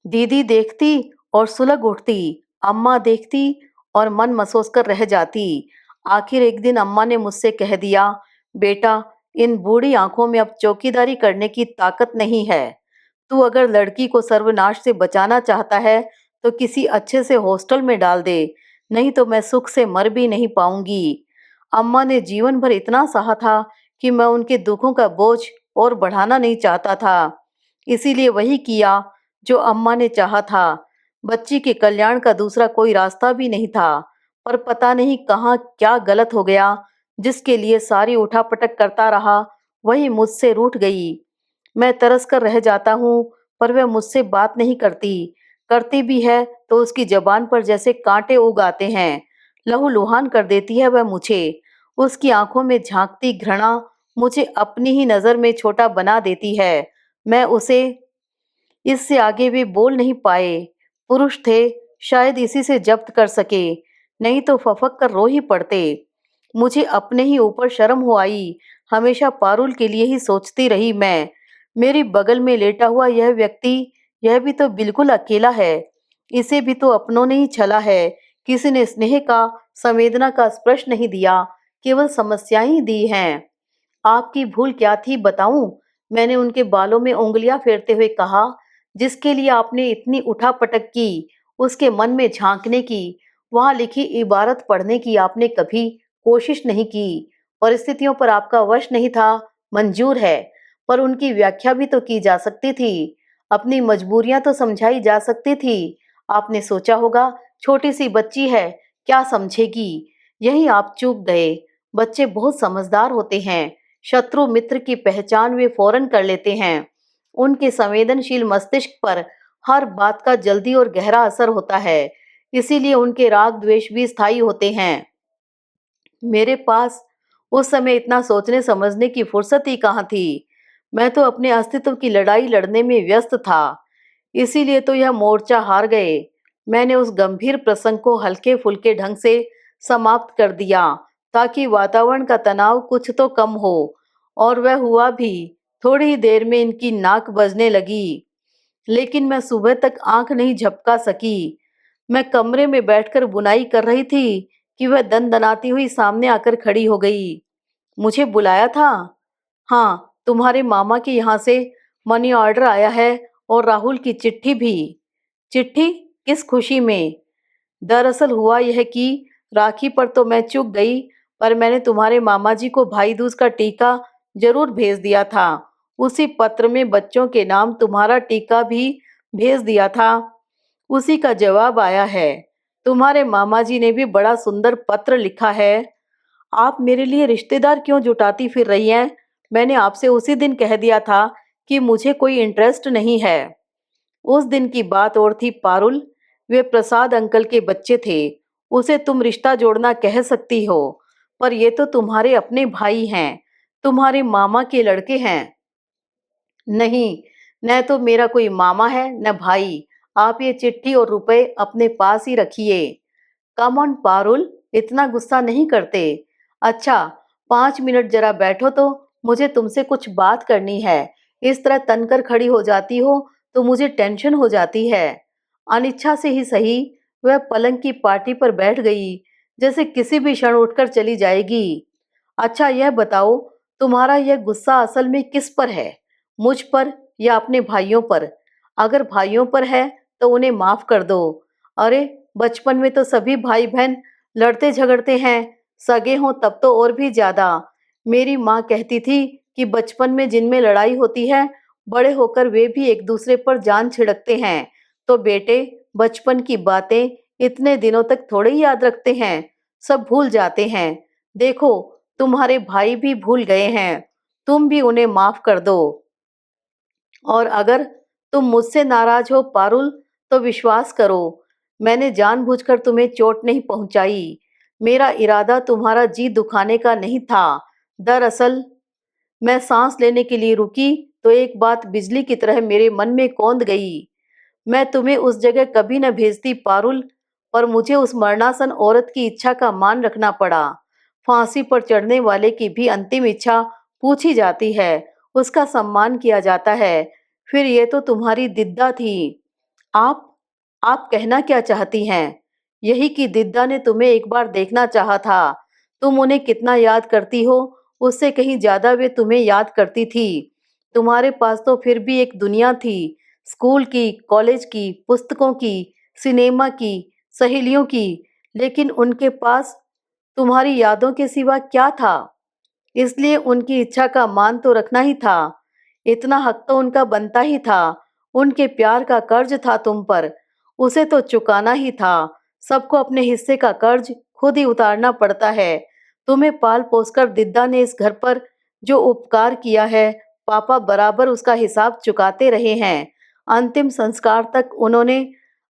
Speaker 1: दीदी देखती और सुलग उठती, अम्मा देखती और मन मसोस कर रह जाती। आखिर एक दिन अम्मा ने मुझसे कह दिया, बेटा, इन बूढ़ी आंखों में अब चौकीदारी करने की ताकत नहीं है। तू अगर लड़की को सर्वनाश से बचाना चाहता है तो किसी अच्छे से हॉस्टल में डाल दे, नहीं तो मैं सुख से मर भी नहीं पाऊंगी। अम्मा ने जीवन भर इतना सहा था कि मैं उनके दुखों का बोझ और बढ़ाना नहीं चाहता था। इसीलिए वही किया जो अम्मा ने चाहा था। बच्ची के कल्याण का दूसरा कोई रास्ता भी नहीं था, पर पता नहीं कहाँ क्या गलत हो गया, जिसके लिए सारी उठापटक करता रहा, वही मुझसे रूठ गई। मैं तरस कर रह जाता हूँ, पर वह मुझसे बात नहीं करती। करती भी है तो उसकी ज़बान पर जैसे काँटे उग आते हैं। लहूलुहान कर देती है वह मुझे। उसकी आँखों में झाँकती घृणा मुझे अपनी ही नज़र में छोटा बना देती है। मैं उसे इससे आगे वे बोल नहीं पाए। पुरुष थे, शायद इसी से जब्त कर सके, नहीं तो फफक कर रो ही पड़ते। मुझे अपने ही ऊपर शर्म हो आई। हमेशा पारुल के लिए ही सोचती रही मैं। मेरी बगल में लेटा हुआ यह व्यक्ति, यह भी तो बिल्कुल अकेला है। इसे भी तो अपनों ने ही छला है। किसी ने स्नेह का, संवेदना का स्पर्श नहीं दिया, केवल समस्याएं ही दी हैं। आपकी भूल क्या थी बताऊं? मैंने उनके बालों में उंगलियां फेरते हुए कहा। जिसके लिए आपने इतनी उठापटक की, उसके मन में झांकने की, वहां लिखी इबारत पढ़ने की आपने कभी कोशिश नहीं की। परिस्थितियों पर आपका वश नहीं था, मंजूर है, पर उनकी व्याख्या भी तो की जा सकती थी। अपनी मजबूरियां तो समझाई जा सकती थी। आपने सोचा होगा, छोटी सी बच्ची है, क्या समझेगी। यही आप चूक गए। बच्चे बहुत समझदार होते हैं। शत्रु मित्र की पहचान वे फौरन कर लेते हैं। उनके संवेदनशील मस्तिष्क पर हर बात का जल्दी और गहरा असर होता है। इसीलिए उनके राग द्वेष भी स्थायी होते हैं। मेरे पास उस समय इतना सोचने समझने की फुर्सत ही कहाँ थी। मैं तो अपने अस्तित्व की लड़ाई लड़ने में व्यस्त था। इसीलिए तो यह मोर्चा हार गए। मैंने उस गंभीर प्रसंग को हल्के फुल्के ढंग से समाप्त कर दिया, ताकि वातावरण का तनाव कुछ तो कम हो। और वह हुआ भी। थोड़ी ही देर में इनकी नाक बजने लगी, लेकिन मैं सुबह तक आंख नहीं झपका सकी। मैं कमरे में बैठकर बुनाई कर रही थी कि वह दनदनाती हुई सामने आकर खड़ी हो गई। मुझे बुलाया था? हाँ, तुम्हारे मामा के यहाँ से मनी ऑर्डर आया है, और राहुल की चिट्ठी भी। चिट्ठी? किस खुशी में? दरअसल हुआ यह कि राखी पर तो मैं चूक गई, पर मैंने तुम्हारे मामा जी को भाई दूज का टीका जरूर भेज दिया था। उसी पत्र में बच्चों के नाम तुम्हारा टीका भी भेज दिया था। उसी का जवाब आया है। तुम्हारे मामा जी ने भी बड़ा सुंदर पत्र लिखा है। आप मेरे लिए रिश्तेदार क्यों जुटाती फिर रही हैं? मैंने आपसे उसी दिन कह दिया था कि मुझे कोई इंटरेस्ट नहीं है। उस दिन की बात और थी पारुल। वे प्रसाद अंकल के बच्चे थे। उसे तुम रिश्ता जोड़ना कह सकती हो, पर ये तो तुम्हारे अपने भाई हैं, तुम्हारे मामा के लड़के हैं। नहीं, न तो मेरा कोई मामा है न भाई। आप ये चिट्ठी और रुपए अपने पास ही रखिए। कम ऑन पारुल, इतना गुस्सा नहीं करते। अच्छा, 5 मिनट जरा बैठो तो, मुझे तुमसे कुछ बात करनी है। इस तरह तनकर खड़ी हो जाती हो तो मुझे टेंशन हो जाती है। अनिच्छा से ही सही, वह पलंग की पाटी पर बैठ गई, जैसे किसी भी क्षण उठकर चली जाएगी। अच्छा यह बताओ, तुम्हारा यह गुस्सा असल में किस पर है? मुझ पर या अपने भाइयों पर? अगर भाइयों पर है तो उन्हें माफ कर दो। अरे, बचपन में तो सभी भाई बहन लड़ते झगड़ते हैं, सगे हों तब तो और भी ज्यादा। मेरी माँ कहती थी कि बचपन में जिनमें लड़ाई होती है, बड़े होकर वे भी एक दूसरे पर जान छिड़कते हैं। तो बेटे, बचपन की बातें इतने दिनों तक थोड़े ही याद रखते हैं, सब भूल जाते हैं। देखो, तुम्हारे भाई भी भूल गए हैं, तुम भी उन्हें माफ कर दो। और अगर तुम मुझसे नाराज हो पारुल, तो विश्वास करो, मैंने जानबूझकर तुम्हें चोट नहीं पहुंचाई। मेरा इरादा तुम्हारा जी दुखाने का नहीं था। दरअसल मैं सांस लेने के लिए रुकी तो एक बात बिजली की तरह मेरे मन में कौंध गई। मैं तुम्हें उस जगह कभी न भेजती पारुल, पर मुझे उस मरणासन औरत की इच्छा का मान रखना पड़ा। फांसी पर चढ़ने वाले की भी अंतिम इच्छा पूछी जाती है, उसका सम्मान किया जाता है। फिर ये तो तुम्हारी दिद्दा थी। आप आप कहना क्या चाहती हैं? यही कि दिद्दा ने तुम्हें एक बार देखना चाहा था। तुम उन्हें कितना याद करती हो, उससे कहीं ज्यादा वे तुम्हें याद करती थी। तुम्हारे पास तो फिर भी एक दुनिया थी, स्कूल की, कॉलेज की, पुस्तकों की, सिनेमा की, सहेलियों की। लेकिन उनके पास तुम्हारी यादों के सिवा क्या था? इसलिए उनकी इच्छा का मान तो रखना ही था। इतना हक तो उनका बनता ही था। उनके प्यार का कर्ज था तुम पर। उसे तो चुकाना ही था। सबको अपने हिस्से का कर्ज खुद ही उतारना पड़ता है। तुम्हें पाल पोसकर दिद्दा ने इस घर पर जो उपकार किया है, पापा बराबर उसका हिसाब चुकाते रहे हैं। अंतिम संस्कार तक उन्होंने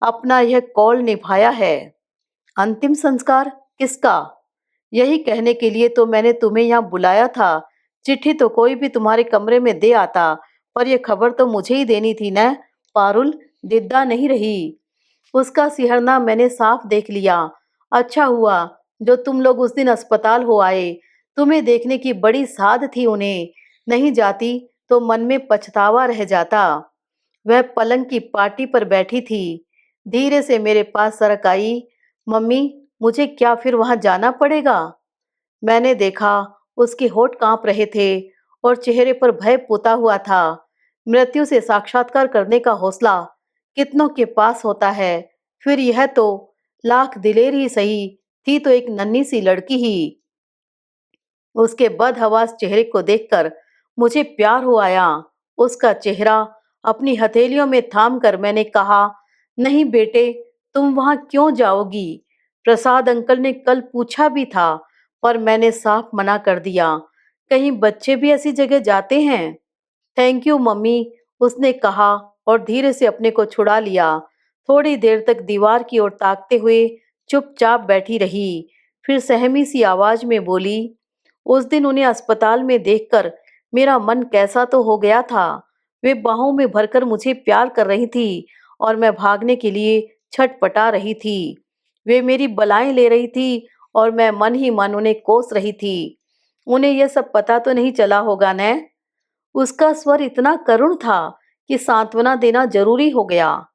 Speaker 1: अपना यह कौल निभाया है। अंतिम संस्कार किसका? यही कहने के लिए तो मैंने तुम्हें यहाँ बुलाया था। चिट्ठी तो कोई भी तुम्हारे कमरे में दे आता, पर यह खबर तो मुझे ही देनी थी न। पारुल, दिद्दा नहीं रही। उसका सिहरना मैंने साफ देख लिया। अच्छा हुआ जो तुम लोग उस दिन अस्पताल हो आए। तुम्हें देखने की बड़ी साध थी उन्हें। नहीं जाती तो मन में पछतावा रह जाता। वह पलंग की पाटी पर बैठी थी। धीरे से मेरे पास सरक आई। मम्मी, मुझे क्या फिर वहां जाना पड़ेगा? मैंने देखा उसके होंठ कांप रहे थे और चेहरे पर भय पुता हुआ था। मृत्यु से साक्षात्कार करने का हौसला कितनों के पास होता है। फिर यह तो लाख दिलेर ही सही थी तो एक नन्ही सी लड़की ही। उसके बदहवास चेहरे को देखकर मुझे प्यार हो आया। उसका चेहरा अपनी हथेलियों में थाम कर मैंने कहा, नहीं बेटे, तुम वहां क्यों जाओगी? प्रसाद अंकल ने कल पूछा भी था, पर मैंने साफ मना कर दिया। कहीं बच्चे भी ऐसी जगह जाते हैं? थैंक यू मम्मी, उसने कहा और धीरे से अपने को छुड़ा लिया। थोड़ी देर तक दीवार की ओर ताकते हुए चुपचाप बैठी रही। फिर सहमी सी आवाज में बोली, उस दिन उन्हें अस्पताल में देखकर मेरा मन कैसा तो हो गया था। वे बाहों में भरकर मुझे प्यार कर रही थी और मैं भागने के लिए छटपटा रही थी। वे मेरी बलाएं ले रही थी और मैं मन ही मन उन्हें कोस रही थी। उन्हें यह सब पता तो नहीं चला होगा न? उसका स्वर इतना करुण था कि सांत्वना देना जरूरी हो गया।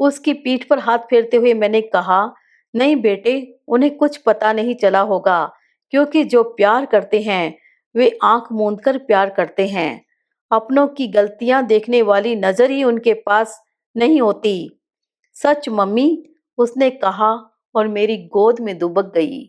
Speaker 1: उसकी पीठ पर हाथ फेरते हुए मैंने कहा, नहीं बेटे, उन्हें कुछ पता नहीं चला होगा, क्योंकि जो प्यार करते हैं वे आंख मूंद कर प्यार करते हैं। अपनों की गलतियां देखने वाली नजर ही उनके पास नहीं होती। सच मम्मी, उसने कहा और मेरी गोद में दुबक गई।